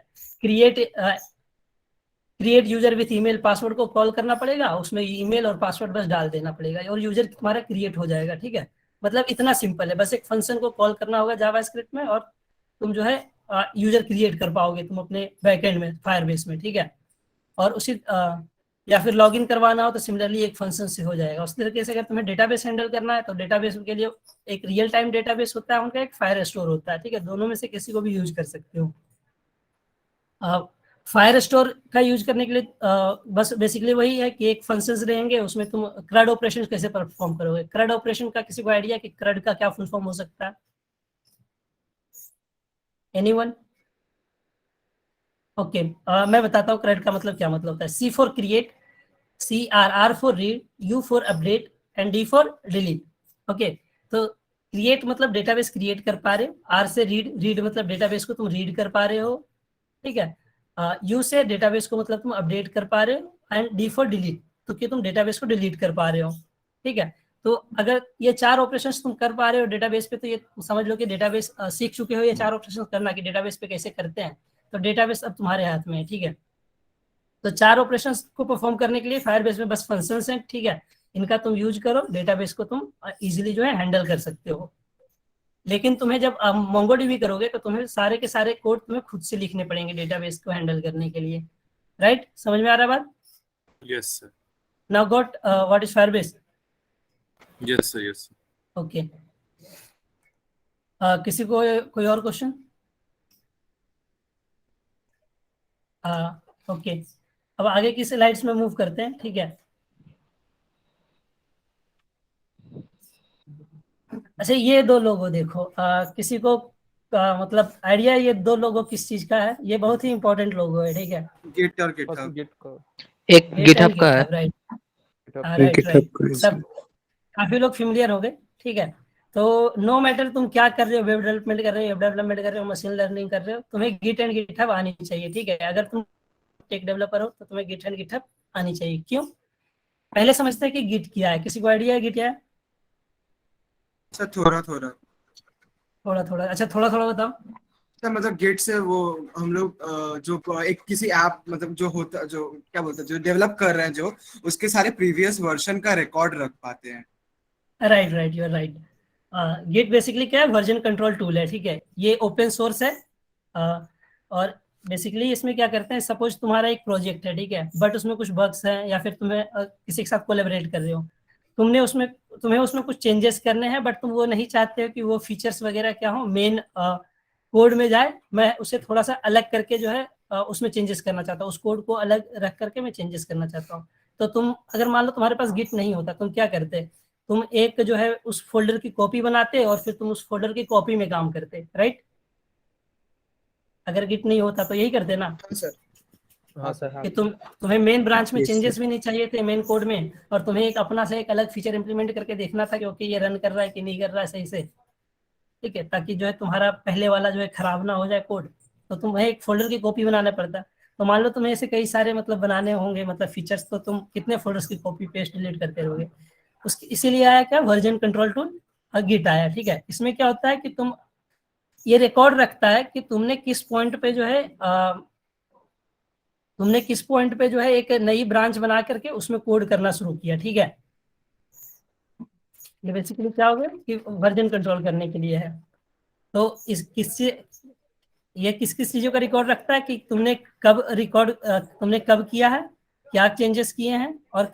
Create user with email password को कॉल करना पड़ेगा, उसमें ईमेल और पासवर्ड बस डाल देना पड़ेगा और यूजर तुम्हारा क्रिएट हो जाएगा, ठीक है। मतलब इतना सिंपल है, बस एक फंक्शन को कॉल करना होगा जावास्क्रिप्ट में और तुम जो है यूजर क्रिएट कर पाओगे तुम अपने बैकएंड में फायरबेस में, ठीक है। और उसी या फिर लॉगिन करवाना हो तो सिमिलरली एक फंक्शन से हो जाएगा। उस तरीके से अगर तुम्हें डेटाबेस हैंडल करना है तो डेटाबेस के लिए एक रियल टाइम डेटाबेस होता है उनका, एक फायर स्टोर होता है, ठीक है। दोनों में से किसी को भी यूज कर सकते हो। फायर स्टोर का यूज करने के लिए बस बेसिकली वही है कि एक फंक्शंस रहेंगे, उसमें तुम क्रड ऑपरेशन कैसे परफॉर्म करोगे। क्रड ऑपरेशन का किसी को आइडिया कि क्रड का क्या फुल फॉर्म हो सकता है? एनीवन? ओके, मैं बताता हूँ क्रड का मतलब क्या मतलब होता है। C for create, CRR for read, U for update and D for delete. Okay, तो क्रिएट मतलब डेटाबेस क्रिएट कर पा रहे हो, R से रीड मतलब डेटाबेस को तुम रीड कर पा रहे हो, ठीक है। U से डेटाबेस को मतलब तुम अपडेट कर पा रहे हो, एंड D फॉर डिलीट तो कि तुम डेटाबेस को डिलीट कर पा रहे हो, ठीक है। तो अगर ये चार ऑपरेशंस तुम कर पा रहे हो डेटाबेस पे तो ये समझ लो कि डेटाबेस सीख चुके हो ये चार ऑपरेशंस करना कि डेटाबेस पे कैसे करते हैं। तो डेटाबेस अब तुम्हारे हाथ में है, ठीक है। तो चार ऑपरेशंस को परफॉर्म करने के लिए फायरबेस में बस फंक्शंस हैं, ठीक है। इनका तुम यूज करो, डेटाबेस को तुम इजीली जो है हैंडल कर सकते हो। लेकिन तुम्हें जब मोंगोडीबी करोगे तो तुम्हें सारे के सारे कोड तुम्हें खुद से लिखने पड़ेंगे डेटाबेस को हैंडल करने के लिए, राइट? समझ में आ रहा है बात? Yes sir. Now got what is Firebase? Yes sir, yes sir. Okay, किसी को कोई और क्वेश्चन? ओके, अब आगे की स्लाइड्स में मूव करते हैं, ठीक है। अच्छा, ये दो लोगो देखो, किसी को मतलब आइडिया ये दो लोगो किस चीज का है? ये बहुत ही इंपॉर्टेंट लोगो है, ठीक है। गिट और गिटहब। एक गिटहब का है। राइट राइट राइट, सब काफी लोग फेमिलियर हो गए, ठीक है। तो नो मैटर तुम क्या कर रहे हो, वेब डेवलपमेंट कर रहे हो, मशीन लर्निंग कर रहे हो, तुम्हें गिट एंड गिटहब आनी चाहिए, ठीक है। अगर तुम टेक डेवलपर हो तो तुम्हें गिट एंड गिटहब आनी चाहिए। क्यों? पहले समझते हैं कि गिट क्या है। किसी को आइडिया है गिट क्या है? सर थोड़ा थोड़ा अच्छा, थोड़ा थोड़ा बताओ। सर मतलब गिट से वो हम लोग जो एक किसी ऐप मतलब जो होता जो क्या बोलते हैं जो डेवलप कर रहे हैं जो उसके सारे प्रीवियस वर्जन का रिकॉर्ड रख पाते हैं। Right, you are right. Git basically क्या है, वर्जन कंट्रोल टूल है, ठीक है। ये ओपन सोर्स है और बेसिकली इसमें क्या करते हैं, सपोज तुम्हारा एक प्रोजेक्ट है, ठीक है, बट उसमें कुछ बग्स हैं या फिर तुम्हें किसी के साथ कोलैबोरेट कर रहे हो, तुम्हें उसमें कुछ चेंजेस करने हैं, बट तुम वो नहीं चाहते हो कि वो फीचर्स वगैरह क्या हो मेन कोड में जाए। मैं उसे थोड़ा सा अलग करके जो है उसमें चेंजेस करना चाहता हूँ, उस कोड को अलग रख करके मैं चेंजेस करना चाहता हूँ। तो तुम अगर मान लो तुम्हारे पास गिट नहीं होता, तुम क्या करते? तुम एक जो है उस फोल्डर की कॉपी बनाते और फिर तुम उस फोल्डर की कॉपी में काम करते, राइट? अगर गिट नहीं होता तो यही करते ना। हाँ सर। कि तुम्हें मेन ब्रांच में चेंजेस भी नहीं चाहिए थे मेन कोड में, और तुम्हें एक अपना से एक अलग फीचर इंप्लीमेंट करके देखना था कि ओके ये रन कर रहा है कि नहीं कर रहा है सही से, ठीक है, ताकि जो है तुम्हारा पहले वाला जो है खराब ना हो जाए कोड। तो तुम्हें एक फोल्डर की कॉपी बनाना पड़ता। तो मान लो तुम्हें ऐसे कई सारे मतलब बनाने होंगे मतलब फीचर्स, तो तुम कितने फोल्डर्स की कॉपी पेस्ट डिलीट करते रहोगे। उसकी इसीलिए आया क्या वर्जन कंट्रोल टूल, गिट आया, ठीक है। इसमें क्या होता है कि तुम ये रिकॉर्ड रखता है कि तुमने किस पॉइंट पे जो है एक नई ब्रांच बना करके उसमें कोड करना शुरू किया, ठीक है। ये बेसिकली क्या हो गया कि वर्जन कंट्रोल करने के लिए है। तो किस किस चीजों का रिकॉर्ड रखता है कि तुमने कब किया है, क्या चेंजेस किए हैं, और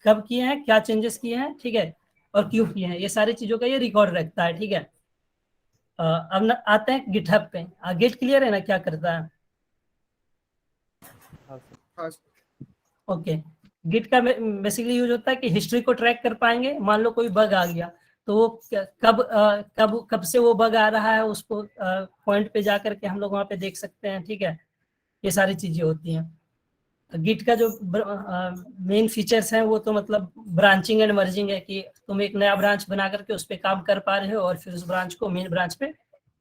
कब किए हैं, क्या चेंजेस किए हैं, ठीक है, और क्यों किए हैं, ये सारी चीजों का ये रिकॉर्ड रखता है, ठीक है। अब आते हैं गिटहब पे। गेट क्लियर है ना क्या करता है? हाँ, ओके। गिट का बेसिकली यूज होता है कि हिस्ट्री को ट्रैक कर पाएंगे। मान लो कोई बग आ गया तो वो कब से वो बग आ रहा है, उसको पॉइंट पे जा करके हम लोग वहाँ पे देख सकते हैं, ठीक है। ये सारी चीजें होती हैं। गिट का जो मेन फीचर्स हैं वो तो मतलब ब्रांचिंग एंड मर्जिंग है कि तुम एक नया ब्रांच बना करके उस पर काम कर पा रहे हो और फिर उस ब्रांच को मेन ब्रांच पे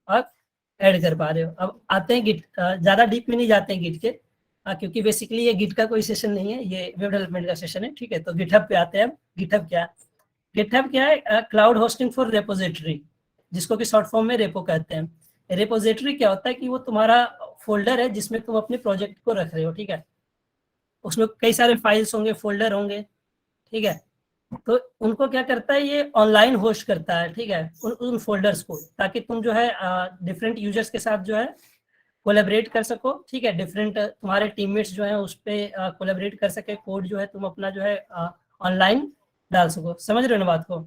आप ऐड कर पा रहे हो। अब आते हैं गिट, ज़्यादा डीप में नहीं जाते हैं गिट के, क्योंकि बेसिकली ये गिट का कोई सेशन नहीं है, ये वेब डेवलपमेंट का सेशन है, ठीक है। तो गिटहब पे आते हैं। अब गिटहब क्या है? क्लाउड होस्टिंग फॉर रेपोजिटरी, जिसको कि शॉर्ट फॉर्म में रेपो कहते हैं। रेपोजिटरी क्या होता है कि वो तुम्हारा फोल्डर है जिसमें तुम अपने प्रोजेक्ट को रख रहे हो, ठीक है। उसमें कई सारे फाइल्स होंगे, फोल्डर होंगे, ठीक है। तो उनको क्या करता है, ये ऑनलाइन होस्ट करता है, ठीक है, उन फोल्डर्स को, ताकि तुम जो है डिफरेंट यूजर्स के साथ जो है कोलैबोरेट कर सको, ठीक है। डिफरेंट तुम्हारे टीममेट्स जो है उस पर कोलैबोरेट कर सके, कोड जो है तुम अपना जो है ऑनलाइन डाल सको। समझ रहे हो ना बात को?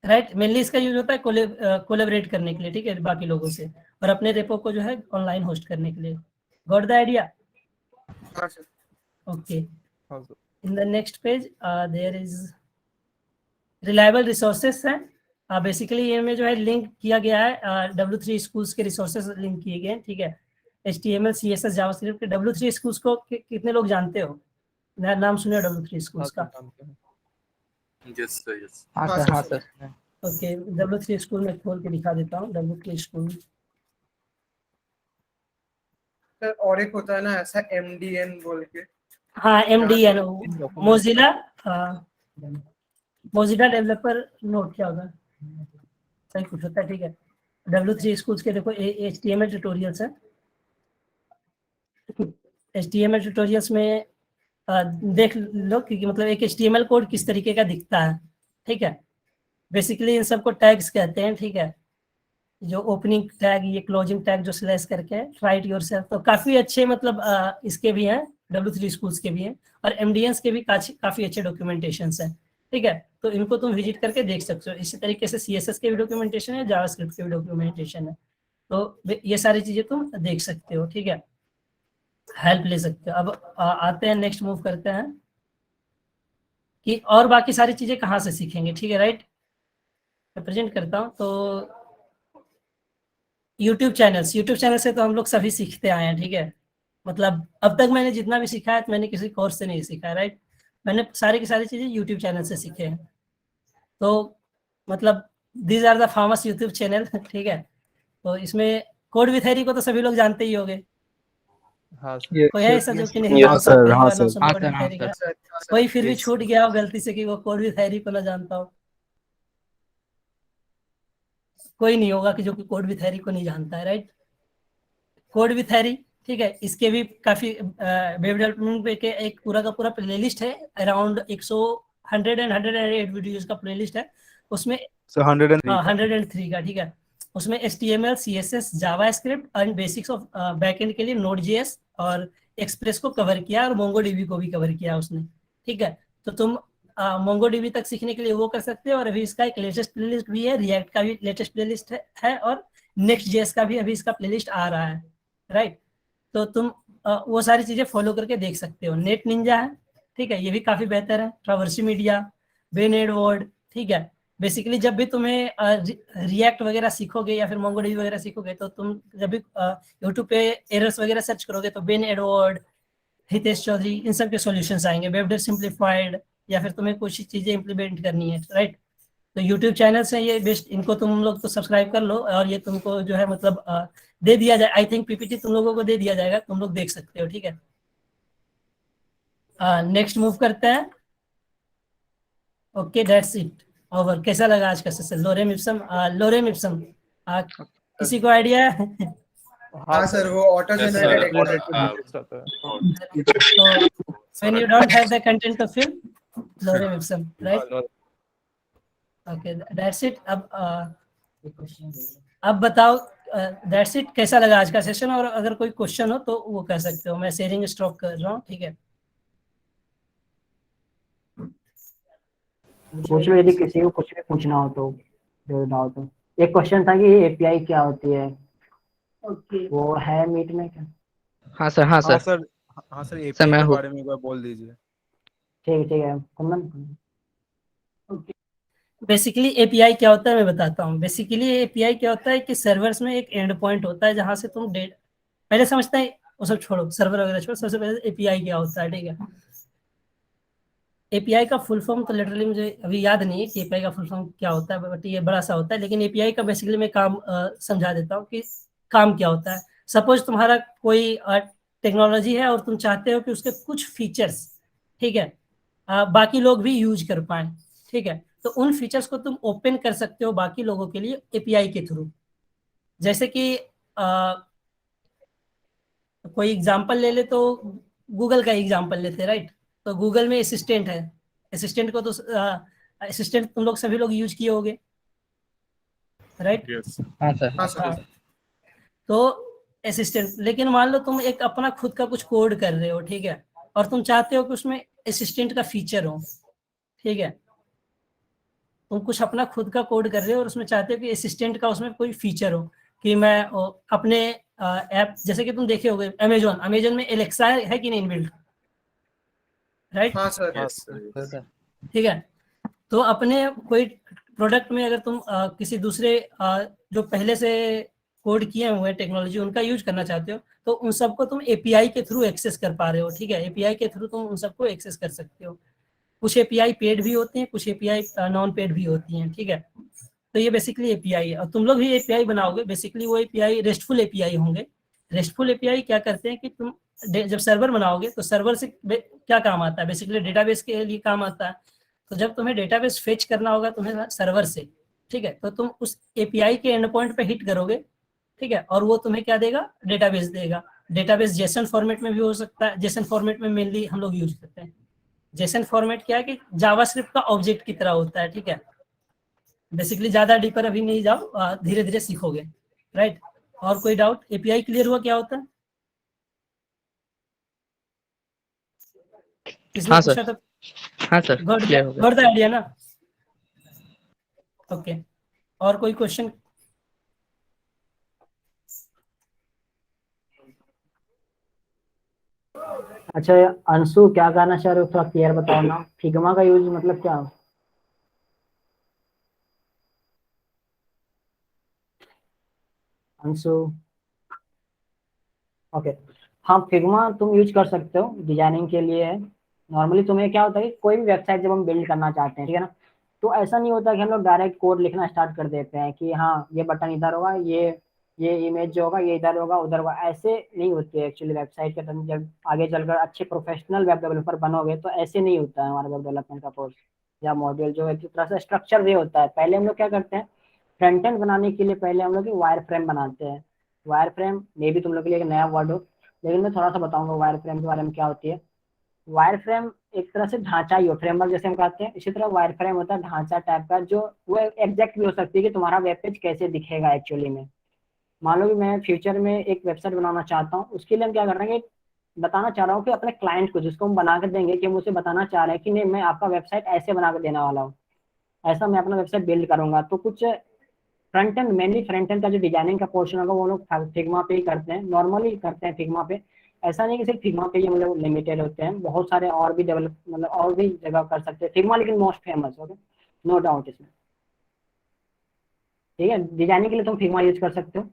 राइट। मेनली इसका यूज होता है कोलैबोरेट करने के लिए, ठीक है, बाकी लोगों से, और अपने रेपो को जो है ऑनलाइन होस्ट करने के लिए। Got the idea? हाँ सर। Okay. हाँ sir. In the next page, there is reliable resources है। बेसिकली ये में जो है लिंक किया गया है, W3 स्कूल्स के रिसोर्सेज लिंक किए गए हैं, ठीक है। HTML CSS जावास्क्रिप्ट के W3 स्कूल्स को कितने लोग जानते हो? नाम सुने W3 स्कूल्स का? Yes sir, yes. हाँ हाँ सर, सर, हाँ sir. Sir. Okay, W3 school में खोल के दिखा देता हूँ। W3 स्कूल सर और एक होता है ना ऐसा MDN बोल के। हाँ, MDN मोजिला डेवलपर नोट क्या होगा, सही कुछ होता है, ठीक है। W3 स्कूल्स के देखो HTML ट्यूटोरियल्स है। HTML ट्यूटोरियल्स में देख लो कि मतलब एक HTML कोड किस तरीके का दिखता है, ठीक है। बेसिकली इन सबको टैग्स कहते हैं, ठीक है। जो ओपनिंग टैग, ये क्लोजिंग टैग जो स्लैश करके है, राइट योरसेल्फ, तो काफी अच्छे मतलब इसके भी हैं, W3 स्कूल्स के भी हैं, और MDNs के भी काफी अच्छे डॉक्यूमेंटेशंस हैं, ठीक है। तो इनको तुम विजिट करके देख सकते हो। इसी तरीके से CSS के भी डॉक्यूमेंटेशन है, जावास्क्रिप्ट के भी डॉक्यूमेंटेशन है, तो ये सारी चीजें तुम देख सकते हो, ठीक है, हेल्प ले सकते हो। अब आते हैं, नेक्स्ट मूव करते हैं कि और बाकी सारी चीजें कहाँ से सीखेंगे, ठीक है, राइट। मैं प्रेजेंट करता हूँ। तो यूट्यूब चैनल से तो हम लोग सभी सीखते आए हैं, ठीक है। मतलब अब तक मैंने जितना भी सीखा है मैंने किसी कोर्स से नहीं सीखा है, राइट। मैंने सारी की सारी चीजें यूट्यूब चैनल से सीखे हैं। तो मतलब these are the famous YouTube channel, ठीक है। तो इसमें कोड विथ हैरी को तो सभी लोग जानते ही होंगे। हाँ कोई है ऐसा जो कि नहीं हाँ जानता? सर, हाँ सर। कोड विथ हैरी का कोई फिर भी छूट गया हो गलती से कि वो कोड विथ हैरी को ना जानता हो? कोई नहीं होगा कि जो कि कोड विथ हैरी को नहीं जानता है, राइट। कोड विथ हैरी, ठीक है, इसके भी काफी वेब डेवलपमेंट पे के एक पूरा का पूरा प्लेलिस्ट है, अराउंड 108 वीडियोस का प्लेलिस्ट है। उसमें So 103 103 का, ठीक है। उसमें HTML CSS JavaScript and basics of backend के लिए Node.js और एक्सप्रेस को कवर किया, और MongoDB को भी कवर किया उसने, ठीक है। तो तुम MongoDB तक सीखने के लिए वो कर सकते हो, और अभी इसका एक लेटेस्ट प्लेलिस्ट भी है, रिएक्ट का भी लेटेस्ट प्लेलिस्ट है, और Next.js का भी अभी इसका प्लेलिस्ट आ रहा है, राइट। तो तुम वो सारी चीजें फॉलो करके देख सकते हो। नेट निंजा है, ठीक है, ये भी काफी बेहतर है। ट्रावर्सी मीडिया, बेन एडवर्ड, ठीक है। बेसिकली जब भी तुम्हें रिएक्ट वगैरह सीखोगे या फिर MongoDB वगैरह सीखोगे, तो तुम जब भी यूट्यूब पे एरर्स वगैरह सर्च करोगे तो बेन एडवर्ड, हितेश चौधरी, इन सब के सॉल्यूशंस आएंगे। वेब डेव सिंप्लीफाइड, या फिर तुम्हें कुछ चीजें इंप्लीमेंट करनी है, राइट। तो यूट्यूब चैनल्स हैं ये बेस्ट, इनको तुम लोग तो सब्सक्राइब कर लो, और ये तुमको जो है मतलब दे दिया जाए, आई थिंक PPT तुम लोगों को दे दिया जाएगा, तुम लोग देख सकते हो, ठीक है। नेक्स्ट मूव करते हैं। Okay, that's it. ओवर। कैसा लगा आज का सेशन? लोरेम इप्सम किसी को आइडिया है? हाँ सर, वो auto Yes, generated sir. So when you don't have the content to fill, lorem ipsum, right? Okay, that's it. अब बताओ, that's it। कैसा लगा आज का सेशन? और अगर कोई क्वेश्चन हो तो वो कह सकते हो। मैं शेयरिंग स्टॉप कर रहा हूँ, ठीक है? पूछ लो यदि किसी को कुछ भी पूछना हो तो, जो डाउट हो। एक क्वेश्चन था कि एपीआई क्या होती है, वो है मीट में क्या? हाँ सर, हाँ सर, हाँ सर, सर API मैं के हूँ। बारे में एक बार बोल दीजिए। ठीक है कुंदन। बेसिकली एपीआई क्या होता है मैं बताता हूँ। बेसिकली एपीआई क्या होता है कि सर्वर्स में एक एंड पॉइंट होता है जहां से तुम डेटा, पहले समझते हैं वो सब छोड़ो, सर्वर वगैरह छोड़ो, सबसे पहले एपीआई क्या होता है, ठीक है? एपीआई का फुल फॉर्म तो लिटरली मुझे अभी याद नहीं है कि एपीआई का फुल फॉर्म क्या होता है, बट ये बड़ा सा होता है। लेकिन एपीआई का बेसिकली मैं काम समझा देता हूँ कि काम क्या होता है। सपोज तुम्हारा कोई टेक्नोलॉजी है और तुम चाहते हो कि उसके कुछ फीचर्स, ठीक है, बाकी लोग भी यूज कर पाए, ठीक है? तो उन फीचर्स को तुम ओपन कर सकते हो बाकी लोगों के लिए एपीआई के थ्रू। जैसे कि कोई एग्जांपल ले ले तो गूगल का एग्जांपल लेते हैं, राइट? तो गूगल में असिस्टेंट है, असिस्टेंट को तो असिस्टेंट तुम लोग सभी लोग यूज किए होगे, राइट? Yes. हाँ सर, हाँ सर। तो असिस्टेंट, लेकिन मान लो तुम एक अपना खुद का कुछ कोड कर रहे हो, ठीक है, और तुम चाहते हो कि उसमें असिस्टेंट का फीचर हो, ठीक है? तुम कुछ अपना खुद का कोड कर रहे हो और उसमें चाहते हो कि असिस्टेंट का उसमें कोई फीचर हो, कि मैं अपने ऐप, जैसे कि तुम देखे होगे अमेजोन में एलेक्सा है कि नहीं इनबिल्ट, राइट? हाँ सर। Yes. ठीक है, तो अपने कोई प्रोडक्ट में अगर तुम किसी दूसरे जो पहले से कोड किए हुए टेक्नोलॉजी उनका यूज करना चाहते हो, तो उन सबको तुम एपीआई के थ्रू एक्सेस कर पा रहे हो, ठीक है? एपीआई के थ्रू तुम उन सबको एक्सेस कर सकते हो। कुछ एपीआई पेड भी होती हैं, कुछ एपीआई नॉन पेड भी होती हैं, ठीक है? तो ये बेसिकली एपीआई है। और तुम लोग भी एपीआई बनाओगे, बेसिकली वो एपीआई रेस्टफुल एपीआई होंगे। रेस्टफुल एपीआई क्या करते हैं कि तुम जब सर्वर बनाओगे तो सर्वर से क्या काम आता है? बेसिकली डेटाबेस के लिए काम आता है। तो जब तुम्हें डेटाबेस फेच करना होगा तुम्हें सर्वर से, ठीक है, तो तुम उस एपीआई के एंड पॉइंट पे हिट करोगे, ठीक है, और वो तुम्हें क्या देगा? डेटाबेस देगा। डेटाबेस जेसन फॉर्मेट में भी हो सकता है। जेसन फॉर्मेट में मेनली हम लोग यूज करते हैं। जेसन फॉर्मेट क्या है कि जावास्क्रिप्ट का ऑब्जेक्ट की तरह होता है, ठीक है? बेसिकली ज्यादा डीपर अभी नहीं जाओ, धीरे धीरे सीखोगे, राइट? और कोई डाउट? एपीआई क्लियर हुआ क्या होता है? किसने हाँ पूछा सर, था? हाँ सर, क्लियर हो गया। गॉट द आइडिया ना? ओके, और कोई क्वेश्चन? अच्छा अंशु, क्या करना चाह रहे हो, थोड़ा क्लियर बताओ ना। फिग्मा का यूज मतलब क्या? अंशु, ओके। हाँ, फिग्मा तुम यूज कर सकते हो, डिजाइनिंग के लिए है। नॉर्मली तुम्हें क्या होता है कि कोई भी वेबसाइट जब हम बिल्ड करना चाहते हैं, ठीक है ना, तो ऐसा नहीं होता कि हम लोग डायरेक्ट कोड लिखना स्टार्ट कर देते हैं कि हाँ ये बटन इधर होगा, ये इमेज जो होगा ये इधर होगा उधर होगा। ऐसे नहीं होती है एक्चुअली वेबसाइट का। तुम जब आगे चलकर अच्छे प्रोफेशनल वेब डेवलपर बनोगे तो ऐसे नहीं होता है हमारा वेब डेवलपमेंट का कोर्स या मॉड्यूल। जो एक तरह से स्ट्रक्चर वे होता है। पहले हम लोग क्या करते हैं, फ्रंट एंड बनाने के लिए पहले हम लोग वायर फ्रेम बनाते हैं। वायर फ्रेम मे भी तुम लोग के लिए एक नया वर्ड हो, लेकिन मैं थोड़ा सा बताऊंगा वायर फ्रेम के बारे में क्या होती है। वायर फ्रेम एक तरह से ढांचा ही हो, फ्रेमवर्क जैसे हम कहते हैं, इसी तरह वायर फ्रेम होता है ढांचा टाइप का, जो वो एग्जैक्ट भी हो सकती है कि तुम्हारा वेब पेज कैसे दिखेगा एक्चुअली में। मान लो कि मैं फ्यूचर में एक वेबसाइट बनाना चाहता हूँ, उसके लिए हम क्या कर रहे हैं कि बताना चाह रहा हूँ कि अपने क्लाइंट को, जिसको हम बना कर देंगे, कि हम उसे बताना चाह रहे हैं कि नहीं मैं आपका वेबसाइट ऐसे बना कर देने वाला हूँ, ऐसा मैं अपना वेबसाइट बिल्ड करूंगा। तो कुछ front end, mainly front end का जो डिजाइनिंग का पोर्शन होगा वो लोग फिग्मा पे ही करते हैं, नॉर्मली करते हैं फिग्मा पे। ऐसा नहीं कि सिर्फ फिग्मा पे ही हम लोग लिमिटेड होते हैं, बहुत सारे और भी डेवलप मतलब और भी जगह कर सकते हैं फिग्मा, लेकिन most famous, okay, no doubt इसमें। ठीक है, डिजाइनिंग के लिए तुम फिग्मा यूज कर सकते हो।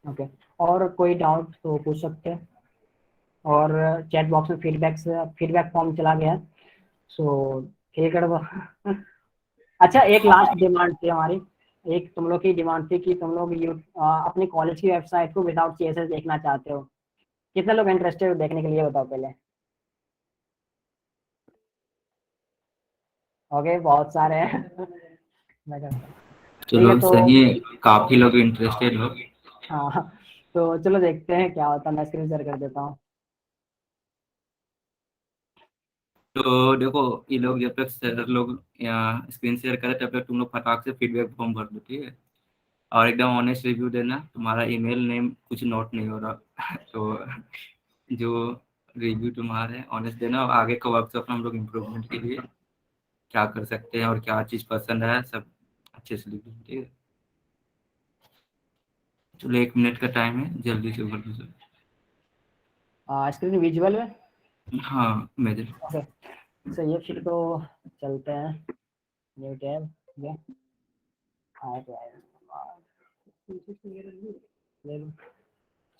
ओके, और कोई डाउट तो पूछ सकते हैं। और चैट बॉक्स में फीडबैक फॉर्म चला गया है, सो ठीक है। अच्छा, एक लास्ट डिमांड थी हमारी, एक तुम लोग की डिमांड थी कि तुम लोग अपनी कॉलेज की वेबसाइट को विदाउट CSS देखना चाहते हो। कितने लोग इंटरेस्टेड हो देखने के लिए, बताओ पहले। ओके, बहुत सारे हैं। मैं करता हूँ। चलो तो- सही है, काफी लोग इंटरेस्टेड हो। हाँ, तो चलो देखते हैं क्या होता है। मैं स्क्रीन शेयर कर देता हूँ। तो देखो, ये लोग जब तक सर लोग स्क्रीन शेयर करें तब तक तुम लोग फटाक से फीडबैक फॉर्म भर दो, ठीक है। और एकदम ऑनेस्ट रिव्यू देना। तुम्हारा ईमेल नेम कुछ नोट नहीं हो रहा तो जो रिव्यू तुम्हारे ऑनेस्ट देना, और आगे का वर्कशॉप में हम लोग इम्प्रूवमेंट के लिए क्या कर सकते हैं और क्या चीज़ पसंद है सब अच्छे से लिख दो, ठीक है। चलो 1 मिनट का टाइम है, जल्दी से भर दो सब। स्क्रीन विजुअल में। हाँ मेजर। ओके, सही है, फिर तो चलते हैं। New tab.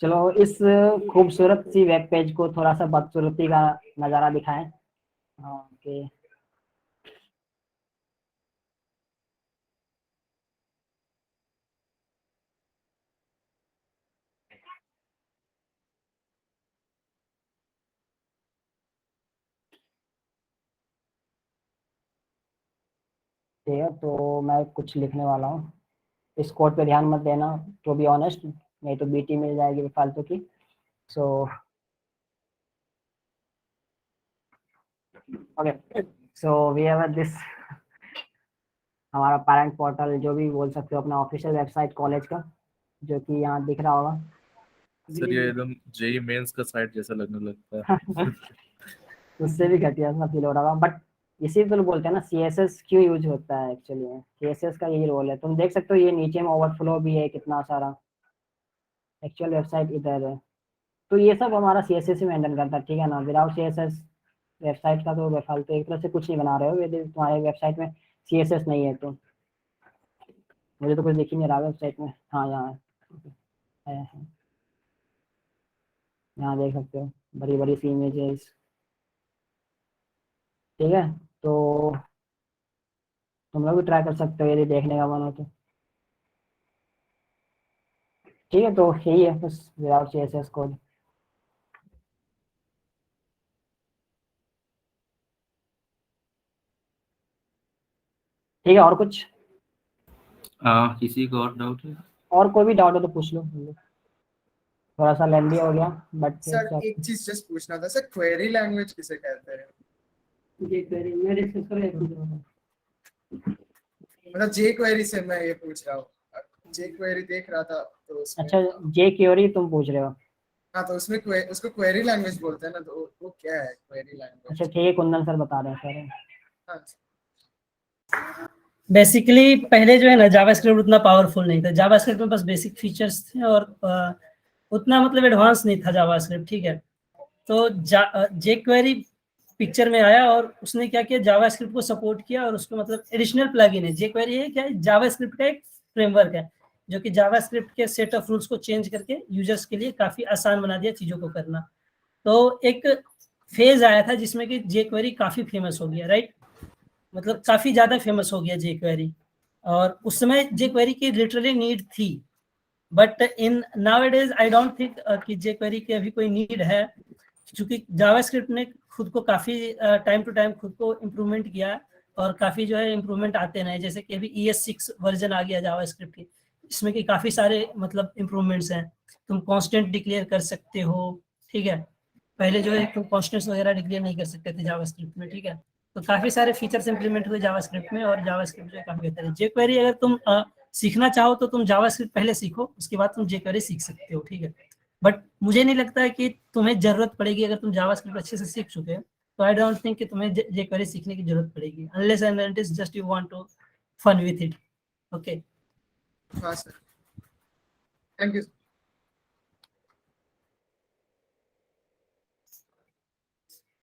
चलो इस खूबसूरत सी वेब पेज को थोड़ा सा बदसूरती का नज़ारा दिखाएं। ओके, ठीक है, तो मैं कुछ लिखने वाला हूँ। इस कोड पे ध्यान मत देना, टू बी ऑनेस्ट, नहीं तो बीटी मिल जाएगी फालतू की। So okay, so we have this हमारा पेरेंट पोर्टल, जो भी बोल सकते हो, अपना ऑफिशियल वेबसाइट कॉलेज का, जो कि यहाँ दिख रहा होगा। सर ये एकदम जेई मेंस का साइट जैसा लगने लगता है। उससे भी घटिया सा फील हो रहा था, बट इसी तो बोलते हैं ना CSS क्यों यूज होता है। एक्चुअली CSS का यही रोल है। तुम देख सकते हो ये नीचे में ओवरफ्लो भी है कितना सारा। एक्चुअल वेबसाइट इधर है, तो ये सब हमारा CSS ही मेंटेन करता है, ठीक है ना। विदाउट CSS वेबसाइट का तो फालतू एक तरह से कुछ नहीं बना रहे हो यदि तुम्हारे वेबसाइट में CSS नहीं है तो। मुझे तो कुछ दिख ही नहीं रहा वेबसाइट में। हाँ, यहाँ है। यहाँ देख सकते हो बड़ी बड़ी सी इमेजेस, ठीक है। तो तुम लोग भी ट्राई कर सकते हो यदि देखने का मन हो तो, ठीक है। तो यही है बस, विदाउट CSS कोड। ठीक है, और कुछ? किसी को और डाउट है? और कोई भी डाउट हो तो पूछ लो। थोड़ा सा लेंदी हो गया बट सर एक चीज जस्ट पूछना था सर, क्वेरी लैंग्वेज किसे कहते हैं? मतलब जे क्वेरी से मैं ये पूछ रहा हूँ, जे क्वेरी देख रहा था तो उसमें। अच्छा, जे क्वेरी तुम पूछ रहे हो? हाँ, तो उसमें उसको क्वेरी लैंग्वेज बोलते हैं ना, तो वो क्या है क्वेरी लैंग्वेज? अच्छा ठीक है, कुंदन सर बता रहे हैं सर। हाँ, बेसिकली पहले जो है ना, जावास्क्रिप्ट उतना पावरफुल नहीं था। जावास्क्रिप्ट में बस बेसिक फीचर्स थे और उतना मतलब एडवांस नहीं था जावास्क्रिप्ट, ठीक है। तो जेक्वेरी पिक्चर में आया और उसने क्या किया, जावास्क्रिप्ट को सपोर्ट किया और उसको मतलब एडिशनल प्लगइन है। जेक्वेरी है क्या है, जावास्क्रिप्ट का एक फ्रेमवर्क है जो कि जावास्क्रिप्ट के सेट ऑफ रूल्स को चेंज करके यूजर्स के लिए काफी आसान बना दिया चीजों को करना। तो एक फेज आया था जिसमें कि जेक्वेरी काफी फेमस हो गया, राइट। मतलब काफी ज्यादा फेमस हो गया जेक्वेरी, और उस समय जेक्वेरी की लिटरली नीड थी। But in nowadays I don't think कि जेक्वेरी की अभी कोई नीड है, क्योंकि जावास्क्रिप्ट ने खुद को काफी टाइम टू टाइम खुद को इम्प्रूवमेंट किया और काफी जो है इम्प्रूवमेंट आते रहे। जैसे कि अभी ES6 वर्जन आ गया जावास्क्रिप्ट की, इसमें कि काफी सारे मतलब इम्प्रूवमेंट्स हैं। तुम कांस्टेंट डिक्लेयर कर सकते हो, ठीक है। पहले जो है तुम कांस्टेंट्स वगैरह डिक्लेयर नहीं कर सकते थे जावास्क्रिप्ट में, ठीक है। तो काफी सारे फीचर्स इंप्लीमेंट हुए जावास्क्रिप्ट में, और जावास्क्रिप्ट जो है काफी बेहतर है। जेक्वेरी अगर तुम सीखना चाहो तो तुम जावास्क्रिप्ट पहले सीखो, उसके बाद तुम जेक्वेरी सीख सकते हो, ठीक है। बट मुझे नहीं लगता है कि तुम्हें जरूरत पड़ेगी। अगर तुम जावास्क्रिप्ट अच्छे से सीख चुके हो तो आई डोंट थिंक कि तुम्हें जेक्वेरी सीखने की जरूरत पड़ेगी, unless and until just you want to fun with it. Okay, हाँ सर, थैंक यू।